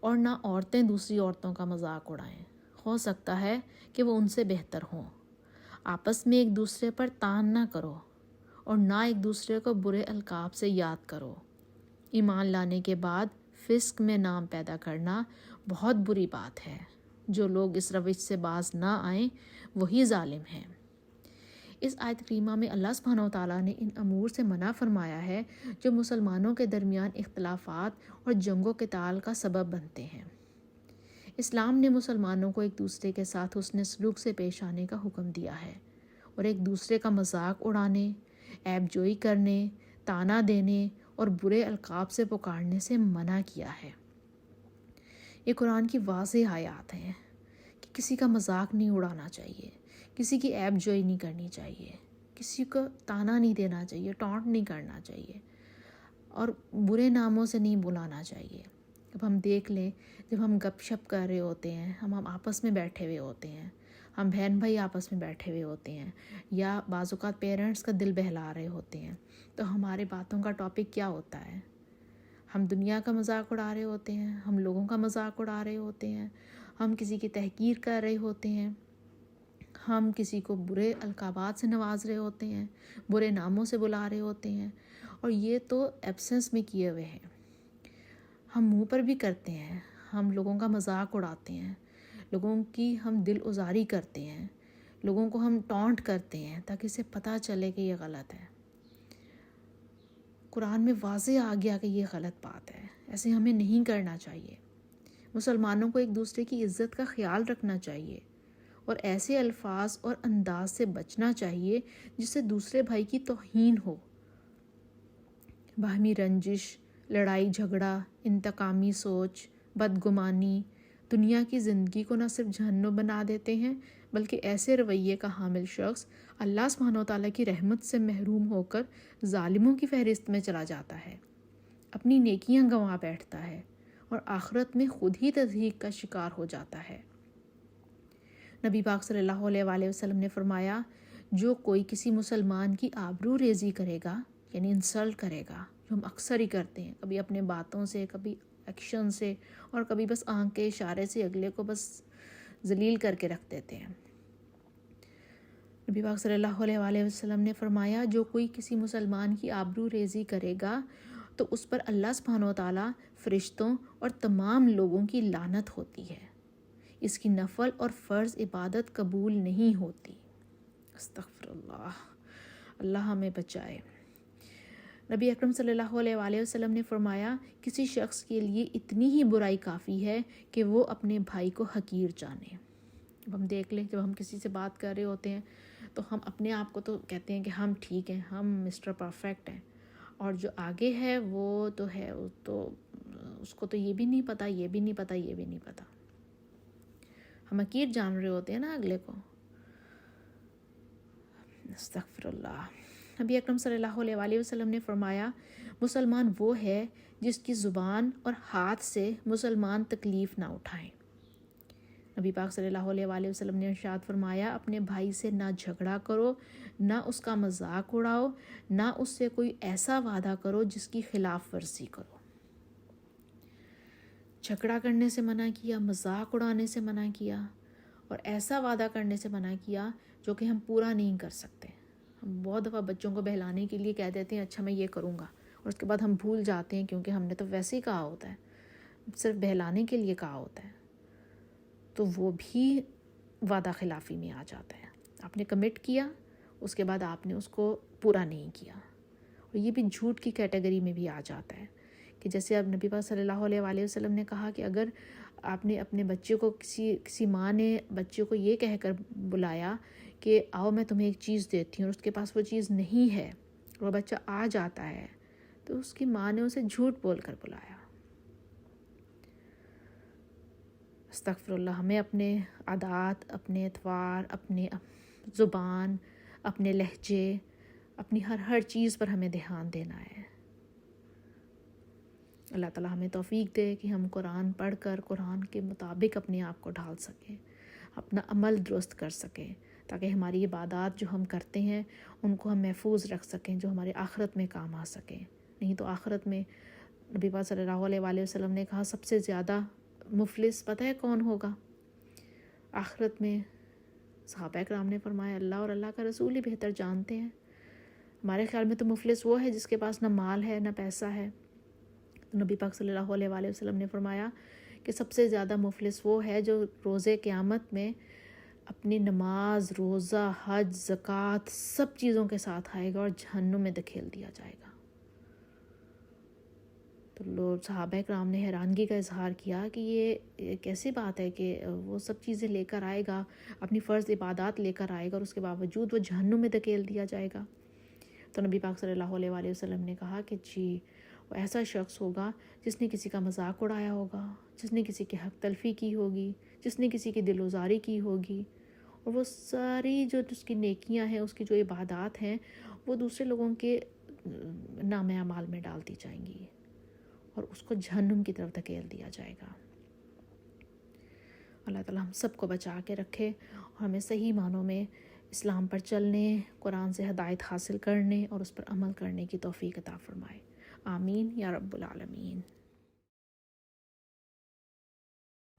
اور نہ عورتیں دوسری عورتوں کا مذاق اڑائیں، ہو سکتا ہے کہ وہ ان سے بہتر ہوں۔ آپس میں ایک دوسرے پر طعن نہ کرو، اور نہ ایک دوسرے کو برے القاب سے یاد کرو۔ ایمان لانے کے بعد فسق میں نام پیدا کرنا بہت بری بات ہے۔ جو لوگ اس روش سے باز نہ آئیں وہی ظالم ہیں۔ اس آیت کریمہ میں اللہ سبحانہ وتعالیٰ نے ان امور سے منع فرمایا ہے جو مسلمانوں کے درمیان اختلافات اور جنگ و قتال کا سبب بنتے ہیں۔ اسلام نے مسلمانوں کو ایک دوسرے کے ساتھ حسن سلوک سے پیش آنے کا حکم دیا ہے، اور ایک دوسرے کا مذاق اڑانے، عیب جوئی کرنے، طعنہ دینے اور برے القاب سے پکارنے سے منع کیا ہے۔ یہ قرآن کی واضح آیات ہیں کہ کسی کا مذاق نہیں اڑانا چاہیے، کسی کی عیب جوئی نہیں کرنی چاہیے، کسی کو طعنہ نہیں دینا چاہیے، ٹانٹ نہیں کرنا چاہیے، اور برے ناموں سے نہیں بلانا چاہیے۔ اب ہم دیکھ لیں، جب ہم گپ شپ کر رہے ہوتے ہیں، ہم آپس میں بیٹھے ہوئے ہوتے ہیں، ہم بہن بھائی آپس میں بیٹھے ہوئے ہوتے ہیں، یا بعض اوقات پیرنٹس کا دل بہلا رہے ہوتے ہیں، تو ہمارے باتوں کا ٹاپک کیا ہوتا ہے؟ ہم دنیا کا مذاق اڑا رہے ہوتے ہیں، ہم لوگوں کا مذاق اڑا رہے ہوتے ہیں، ہم کسی کی تحقیر کر رہے ہوتے ہیں، ہم کسی کو برے القابات سے نواز رہے ہوتے ہیں، برے ناموں سے بلا رہے ہوتے ہیں، اور یہ تو ایبسنس میں کیے ہوئے ہیں۔ ہم منہ پر بھی کرتے ہیں، ہم لوگوں کا مذاق اڑاتے ہیں، لوگوں کی ہم دل ازاری کرتے ہیں، لوگوں کو ہم ٹانٹ کرتے ہیں تاکہ اسے پتہ چلے کہ یہ غلط ہے۔ قرآن میں واضح آ گیا کہ یہ غلط بات ہے، ایسے ہمیں نہیں کرنا چاہیے۔ مسلمانوں کو ایک دوسرے کی عزت کا خیال رکھنا چاہیے اور ایسے الفاظ اور انداز سے بچنا چاہیے جس سے دوسرے بھائی کی توہین ہو۔ باہمی رنجش، لڑائی جھگڑا، انتقامی سوچ، بدگمانی دنیا کی زندگی کو نہ صرف جہنم بنا دیتے ہیں بلکہ ایسے رویے کا حامل شخص اللہ سبحانہ و تعالیٰ کی رحمت سے محروم ہو کر ظالموں کی فہرست میں چلا جاتا ہے، اپنی نیکیاں گنوا بیٹھتا ہے اور آخرت میں خود ہی تضحیک کا شکار ہو جاتا ہے۔ نبی پاک صلی اللہ علیہ وآلہ وسلم نے فرمایا، جو کوئی کسی مسلمان کی آبرو ریزی کرے گا، یعنی انسلٹ کرے گا، جو ہم اکثر ہی کرتے ہیں، کبھی اپنے باتوں سے، کبھی ایکشن سے، اور کبھی بس آنکھ کے اشارے سے اگلے کو بس ذلیل کر کے رکھ دیتے ہیں۔ نبی پاک صلی اللہ علیہ وآلہ وسلم نے فرمایا، جو کوئی کسی مسلمان کی آبرو ریزی کرے گا تو اس پر اللہ سبحانہ و تعالیٰ، فرشتوں اور تمام لوگوں کی لعنت ہوتی ہے، اس کی نفل اور فرض عبادت قبول نہیں ہوتی۔ استغفر اللہ، اللہ ہمیں بچائے۔ نبی اکرم صلی اللہ علیہ وآلہ وسلم نے فرمایا، کسی شخص کے لیے اتنی ہی برائی کافی ہے کہ وہ اپنے بھائی کو حقیر جانے۔ اب ہم دیکھ لیں، جب ہم کسی سے بات کر رہے ہوتے ہیں تو ہم اپنے آپ کو تو کہتے ہیں کہ ہم ٹھیک ہیں، ہم مسٹر پرفیکٹ ہیں، اور جو آگے ہے وہ تو ہے، وہ تو اس کو تو یہ بھی نہیں پتہ، یہ بھی نہیں پتہ، یہ بھی نہیں پتہ۔ ہم حقیر جان رہے ہوتے ہیں نا اگلے کو۔ استغفر اللہ۔ نبی اکرم صلی اللہ علیہ وآلہ وسلم نے فرمایا، مسلمان وہ ہے جس کی زبان اور ہاتھ سے مسلمان تکلیف نہ اٹھائیں۔ نبی پاک صلی اللہ علیہ وآلہ وسلم نے ارشاد فرمایا، اپنے بھائی سے نہ جھگڑا کرو، نہ اس کا مذاق اڑاؤ، نہ اس سے کوئی ایسا وعدہ کرو جس کی خلاف ورزی کرو۔ جھگڑا کرنے سے منع کیا، مذاق اڑانے سے منع کیا، اور ایسا وعدہ کرنے سے منع کیا جو کہ ہم پورا نہیں کر سکتے۔ ہم بہت دفعہ بچوں کو بہلانے کے لیے کہہ دیتے ہیں اچھا میں یہ کروں گا، اور اس کے بعد ہم بھول جاتے ہیں کیونکہ ہم نے تو ویسے ہی کہا ہوتا ہے، صرف بہلانے کے لیے کہا ہوتا ہے، تو وہ بھی وعدہ خلافی میں آ جاتا ہے۔ آپ نے کمٹ کیا، اس کے بعد آپ نے اس کو پورا نہیں کیا، اور یہ بھی جھوٹ کی کیٹیگری میں بھی آ جاتا ہے کہ جیسے اب نبی پاک صلی اللہ علیہ وآلہ وسلم نے کہا کہ اگر آپ نے اپنے بچے کو کسی ماں نے بچے کو یہ کہہ کر بلایا کہ آؤ میں تمہیں ایک چیز دیتی ہوں، اور اس کے پاس وہ چیز نہیں ہے، اور بچہ آ جاتا ہے، تو اس کی ماں نے اسے جھوٹ بول کر بلایا۔ استغفر اللہ۔ ہمیں اپنے عادات، اپنے اطوار، اپنے زبان، اپنے لہجے، اپنی ہر چیز پر ہمیں دھیان دینا ہے۔ اللہ تعالیٰ ہمیں توفیق دے کہ ہم قرآن پڑھ کر قرآن کے مطابق اپنے آپ کو ڈھال سکیں، اپنا عمل درست کر سکیں، تاکہ ہماری عبادات جو ہم کرتے ہیں ان کو ہم محفوظ رکھ سکیں، جو ہمارے آخرت میں کام آ سکیں۔ نہیں تو آخرت میں نبی پاک صلی اللہ علیہ وآلہ وسلم نے کہا سب سے زیادہ مفلس پتہ ہے کون ہوگا آخرت میں؟ صحابہ کرام نے فرمایا اللہ اور اللہ کا رسول ہی بہتر جانتے ہیں، ہمارے خیال میں تو مفلس وہ ہے جس کے پاس نہ مال ہے نہ پیسہ ہے۔ تو نبی پاک صلی اللہ علیہ وآلہ وسلم نے فرمایا کہ سب سے زیادہ مفلس وہ ہے جو روز قیامت میں اپنی نماز، روزہ، حج، زکوٰۃ سب چیزوں کے ساتھ آئے گا اور جہنم میں دھکیل دیا جائے گا۔ تو صحابہ کرام نے حیرانگی کا اظہار کیا کہ یہ کیسی بات ہے کہ وہ سب چیزیں لے کر آئے گا، اپنی فرض عبادات لے کر آئے گا، اور اس کے باوجود وہ جہنم میں دھکیل دیا جائے گا۔ تو نبی پاک صلی اللہ علیہ وآلہ وسلم نے کہا کہ جی وہ ایسا شخص ہوگا جس نے کسی کا مذاق اڑایا ہوگا، جس نے کسی کی حق تلفی کی ہوگی، جس نے کسی کی دل آزاری کی ہوگی، اور وہ ساری جو اس کی نیکیاں ہیں، اس کی جو عبادات ہیں، وہ دوسرے لوگوں کے نام اعمال میں ڈال دی جائیں گی اور اس کو جہنم کی طرف دھکیل دیا جائے گا۔ اللہ تعالیٰ ہم سب کو بچا کے رکھے اور ہمیں صحیح معنوں میں اسلام پر چلنے، قرآن سے ہدایت حاصل کرنے اور اس پر عمل کرنے کی توفیق عطا فرمائے۔ آمین یا رب العالمین۔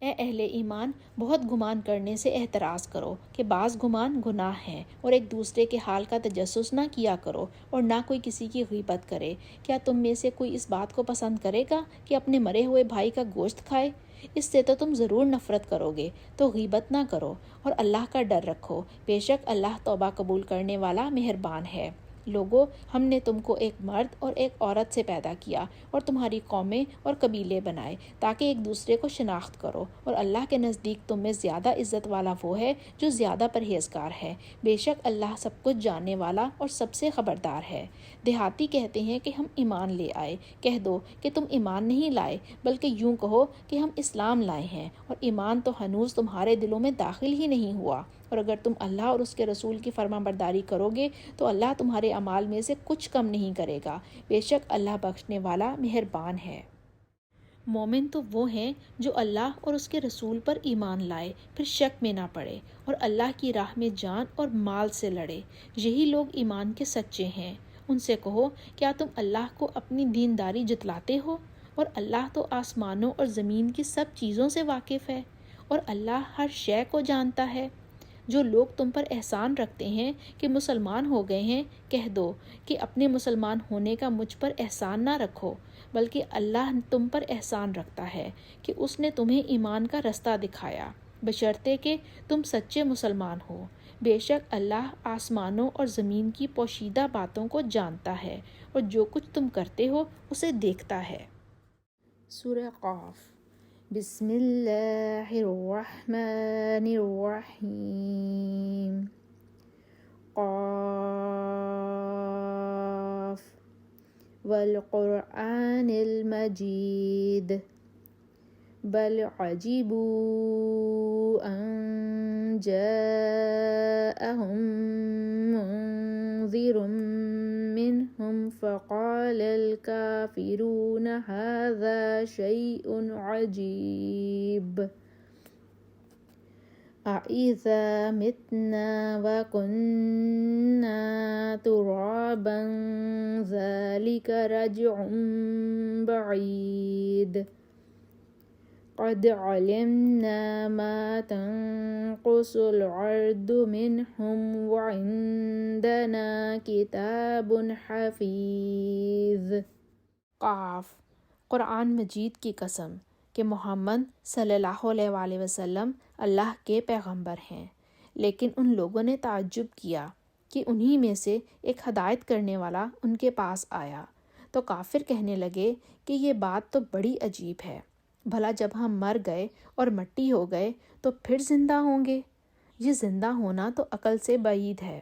اے اہل ایمان، بہت گمان کرنے سے احتراز کرو کہ بعض گمان گناہ ہیں، اور ایک دوسرے کے حال کا تجسس نہ کیا کرو اور نہ کوئی کسی کی غیبت کرے۔ کیا تم میں سے کوئی اس بات کو پسند کرے گا کہ اپنے مرے ہوئے بھائی کا گوشت کھائے؟ اس سے تو تم ضرور نفرت کرو گے، تو غیبت نہ کرو اور اللہ کا ڈر رکھو، بے شک اللہ توبہ قبول کرنے والا مہربان ہے۔ لوگو، ہم نے تم کو ایک مرد اور ایک عورت سے پیدا کیا اور تمہاری قومیں اور قبیلے بنائے تاکہ ایک دوسرے کو شناخت کرو، اور اللہ کے نزدیک تم میں زیادہ عزت والا وہ ہے جو زیادہ پرہیزگار ہے۔ بے شک اللہ سب کچھ جاننے والا اور سب سے خبردار ہے۔ دیہاتی کہتے ہیں کہ ہم ایمان لے آئے۔ کہہ دو کہ تم ایمان نہیں لائے، بلکہ یوں کہو کہ ہم اسلام لائے ہیں، اور ایمان تو ہنوز تمہارے دلوں میں داخل ہی نہیں ہوا۔ اور اگر تم اللہ اور اس کے رسول کی فرما برداری کرو گے تو اللہ تمہارے اعمال میں سے کچھ کم نہیں کرے گا، بے شک اللہ بخشنے والا مہربان ہے۔ مومن تو وہ ہیں جو اللہ اور اس کے رسول پر ایمان لائے، پھر شک میں نہ پڑے اور اللہ کی راہ میں جان اور مال سے لڑے، یہی لوگ ایمان کے سچے ہیں۔ ان سے کہو، کیا تم اللہ کو اپنی دینداری جتلاتے ہو؟ اور اللہ تو آسمانوں اور زمین کی سب چیزوں سے واقف ہے، اور اللہ ہر شے کو جانتا ہے۔ جو لوگ تم پر احسان رکھتے ہیں کہ مسلمان ہو گئے ہیں، کہہ دو کہ اپنے مسلمان ہونے کا مجھ پر احسان نہ رکھو، بلکہ اللہ تم پر احسان رکھتا ہے کہ اس نے تمہیں ایمان کا رستہ دکھایا، بشرطے کہ تم سچے مسلمان ہو۔ بے شک اللہ آسمانوں اور زمین کی پوشیدہ باتوں کو جانتا ہے، اور جو کچھ تم کرتے ہو اسے دیکھتا ہے۔ سورہ قاف۔ بسم اللہ الرحمن الرحیم۔ قاف والقرآن المجید بل عجبوا ان جاءهم منذر منهم فقال الكافرون هذا شيء عجيب أإذا متنا وكنا ترابا ذلك رجع بعيد قد علمنا ما تنقص الأرض منهم وعندنا كتاب حفيظ۔ قاف۔ قرآن مجید کی قسم کہ محمد صلی اللہ علیہ وآلہ وسلم اللہ کے پیغمبر ہیں، لیکن ان لوگوں نے تعجب کیا کہ انہی میں سے ایک ہدایت کرنے والا ان کے پاس آیا، تو کافر کہنے لگے کہ یہ بات تو بڑی عجیب ہے، بھلا جب ہم مر گئے اور مٹی ہو گئے تو پھر زندہ ہوں گے؟ یہ زندہ ہونا تو عقل سے بعید ہے۔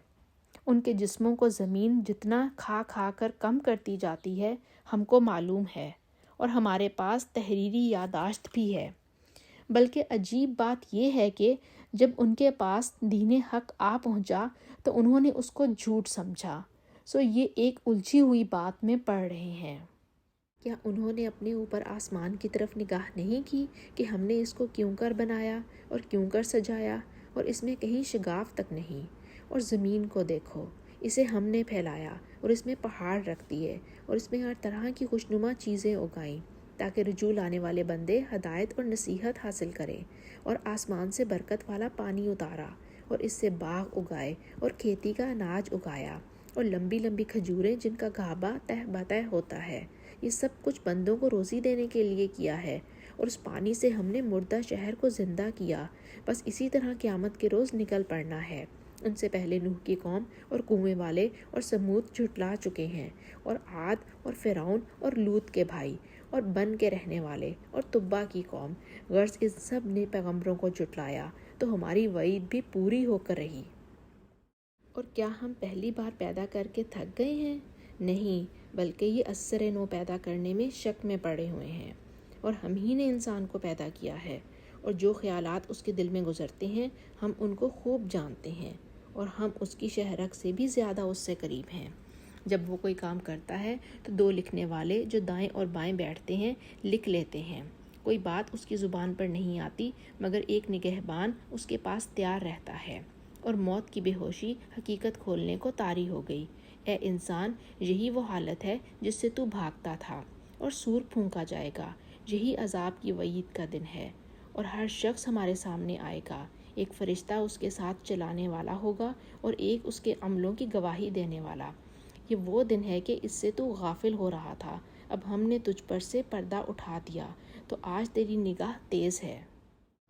ان کے جسموں کو زمین جتنا کھا کھا کر کم کرتی جاتی ہے ہم کو معلوم ہے، اور ہمارے پاس تحریری یادداشت بھی ہے۔ بلکہ عجیب بات یہ ہے کہ جب ان کے پاس دین حق آ پہنچا تو انہوں نے اس کو جھوٹ سمجھا، سو یہ ایک الجھی ہوئی بات میں پڑ رہے ہیں۔ کیا انہوں نے اپنے اوپر آسمان کی طرف نگاہ نہیں کی کہ ہم نے اس کو کیوں کر بنایا اور کیوں کر سجایا، اور اس میں کہیں شگاف تک نہیں؟ اور زمین کو دیکھو، اسے ہم نے پھیلایا اور اس میں پہاڑ رکھ دیے اور اس میں ہر طرح کی خوشنما چیزیں اگائیں تاکہ رجوع لانے والے بندے ہدایت اور نصیحت حاصل کریں، اور آسمان سے برکت والا پانی اتارا اور اس سے باغ اگائے اور کھیتی کا اناج اگایا، اور لمبی لمبی کھجوریں جن کا گھابا تہ بتہ ہوتا ہے۔ یہ سب کچھ بندوں کو روزی دینے کے لیے کیا ہے، اور اس پانی سے ہم نے مردہ شہر کو زندہ کیا، بس اسی طرح قیامت کے روز نکل پڑنا ہے۔ ان سے پہلے نوح کی قوم اور کنویں والے اور سمود جھٹلا چکے ہیں، اور عاد اور فرعون اور لوط کے بھائی اور بن کے رہنے والے اور تبا کی قوم، غرض اس سب نے پیغمبروں کو جھٹلایا تو ہماری وعید بھی پوری ہو کر رہی۔ اور کیا ہم پہلی بار پیدا کر کے تھک گئے ہیں؟ نہیں، بلکہ یہ اثر نو پیدا کرنے میں شک میں پڑے ہوئے ہیں، اور ہم ہی نے انسان کو پیدا کیا ہے، اور جو خیالات اس کے دل میں گزرتے ہیں ہم ان کو خوب جانتے ہیں، اور ہم اس کی شہرک سے بھی زیادہ اس سے قریب ہیں۔ جب وہ کوئی کام کرتا ہے تو دو لکھنے والے جو دائیں اور بائیں بیٹھتے ہیں لکھ لیتے ہیں، کوئی بات اس کی زبان پر نہیں آتی مگر ایک نگہبان اس کے پاس تیار رہتا ہے، اور موت کی بے ہوشی حقیقت کھولنے کو طاری ہو گئی۔ اے انسان، یہی وہ حالت ہے جس سے تو بھاگتا تھا، اور سور پھونکا جائے گا، یہی عذاب کی وعید کا دن ہے، اور ہر شخص ہمارے سامنے آئے گا، ایک فرشتہ اس کے ساتھ چلانے والا ہوگا اور ایک اس کے عملوں کی گواہی دینے والا۔ یہ وہ دن ہے کہ اس سے تو غافل ہو رہا تھا، اب ہم نے تجھ پر سے پردہ اٹھا دیا تو آج تیری نگاہ تیز ہے۔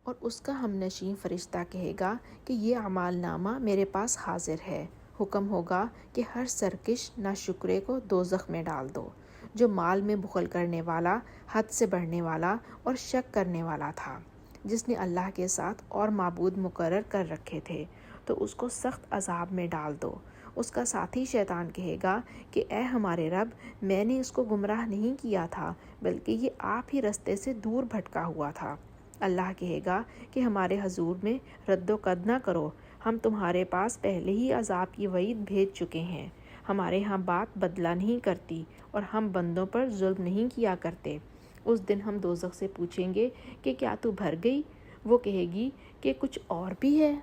اور اس کا ہم نشین فرشتہ کہے گا کہ یہ اعمال نامہ میرے پاس حاضر ہے، حکم ہوگا کہ ہر سرکش ناشکرے کو دوزخ میں ڈال دو، جو مال میں بخل کرنے والا، حد سے بڑھنے والا اور شک کرنے والا تھا، جس نے اللہ کے ساتھ اور معبود مقرر کر رکھے تھے، تو اس کو سخت عذاب میں ڈال دو۔ اس کا ساتھی شیطان کہے گا کہ اے ہمارے رب، میں نے اس کو گمراہ نہیں کیا تھا، بلکہ یہ آپ ہی رستے سے دور بھٹکا ہوا تھا۔ اللہ کہے گا کہ ہمارے حضور میں رد و قد نہ کرو، ہم تمہارے پاس پہلے ہی عذاب کی وعید بھیج چکے ہیں۔ ہمارے ہاں بات بدلہ نہیں کرتی اور ہم بندوں پر ظلم نہیں کیا کرتے۔ اس دن ہم دوزخ سے پوچھیں گے کہ کیا تو بھر گئی؟ وہ کہے گی کہ کچھ اور بھی ہے،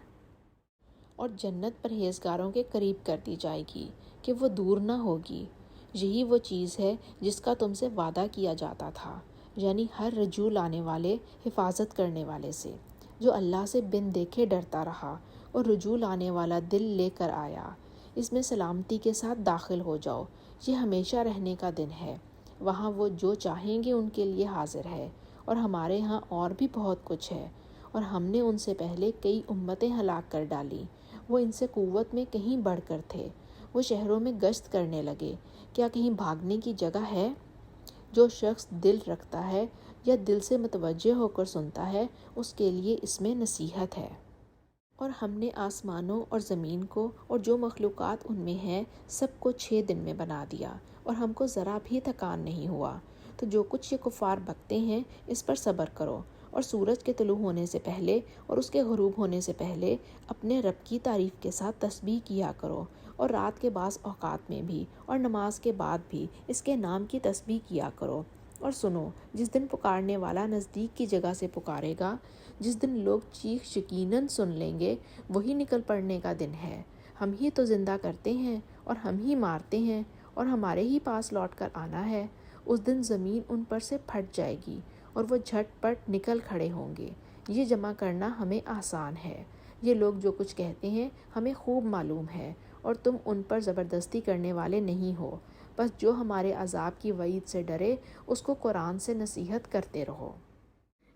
اور جنت پرہیزگاروں کے قریب کر دی جائے گی کہ وہ دور نہ ہوگی۔ یہی وہ چیز ہے جس کا تم سے وعدہ کیا جاتا تھا، یعنی ہر رجوع لانے والے، حفاظت کرنے والے سے، جو اللہ سے بن دیکھے ڈرتا رہا اور رجوع لانے والا دل لے کر آیا۔ اس میں سلامتی کے ساتھ داخل ہو جاؤ، یہ ہمیشہ رہنے کا دن ہے۔ وہاں وہ جو چاہیں گے ان کے لیے حاضر ہے، اور ہمارے ہاں اور بھی بہت کچھ ہے، اور ہم نے ان سے پہلے کئی امتیں ہلاک کر ڈالیں، وہ ان سے قوت میں کہیں بڑھ کر تھے۔ وہ شہروں میں گشت کرنے لگے، کیا کہیں بھاگنے کی جگہ ہے؟ جو شخص دل رکھتا ہے یا دل سے متوجہ ہو کر سنتا ہے، اس کے لیے اس میں نصیحت ہے۔ اور ہم نے آسمانوں اور زمین کو اور جو مخلوقات ان میں ہیں سب کو 6 دن میں بنا دیا، اور ہم کو ذرا بھی تھکان نہیں ہوا۔ تو جو کچھ یہ کفار بکتے ہیں اس پر صبر کرو، اور سورج کے طلوع ہونے سے پہلے اور اس کے غروب ہونے سے پہلے اپنے رب کی تعریف کے ساتھ تسبیح کیا کرو، اور رات کے بعض اوقات میں بھی اور نماز کے بعد بھی اس کے نام کی تسبیح کیا کرو۔ اور سنو، جس دن پکارنے والا نزدیک کی جگہ سے پکارے گا، جس دن لوگ چیخ یقیناً سن لیں گے، وہی نکل پڑنے کا دن ہے۔ ہم ہی تو زندہ کرتے ہیں اور ہم ہی مارتے ہیں، اور ہمارے ہی پاس لوٹ کر آنا ہے۔ اس دن زمین ان پر سے پھٹ جائے گی اور وہ جھٹ پٹ نکل کھڑے ہوں گے۔ یہ جمع کرنا ہمیں آسان ہے۔ یہ لوگ جو کچھ کہتے ہیں ہمیں خوب معلوم ہے، اور تم ان پر زبردستی کرنے والے نہیں ہو۔ بس جو ہمارے عذاب کی وعید سے ڈرے اس کو قرآن سے نصیحت کرتے رہو۔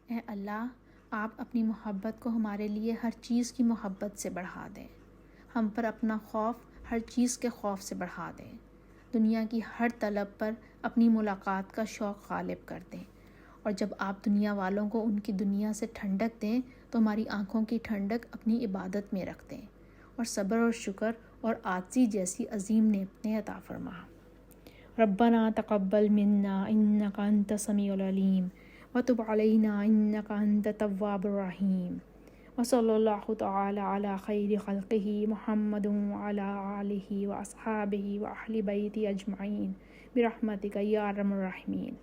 اے اللہ، آپ اپنی محبت کو ہمارے لیے ہر چیز کی محبت سے بڑھا دیں، ہم پر اپنا خوف ہر چیز کے خوف سے بڑھا دیں، دنیا کی ہر طلب پر اپنی ملاقات کا شوق غالب کر دیں، اور جب آپ دنیا والوں کو ان کی دنیا سے ٹھنڈک دیں تو ہماری آنکھوں کی ٹھنڈک اپنی عبادت میں رکھ دیں، اور صبر اور شکر اور عاجزی جیسی عظیم نعمتیں عطا فرما۔ ربنا تقبل منا انک انت السمیع العلیم وتب علینا انک انت التواب الرحیم، وصلی اللہ تعالی علی خیر خلقہ محمد وعلی آلہ واصحابہ واہل بیتہ اجمعین برحمتک یا ارحم الراحمین۔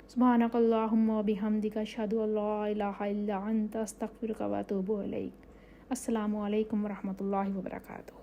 سبحانک اللہم وبحمدک اشہد ان لا الہ الا انت استغفرک واتوب الیک۔ السلام علیکم ورحمۃ اللہ وبرکاتہ۔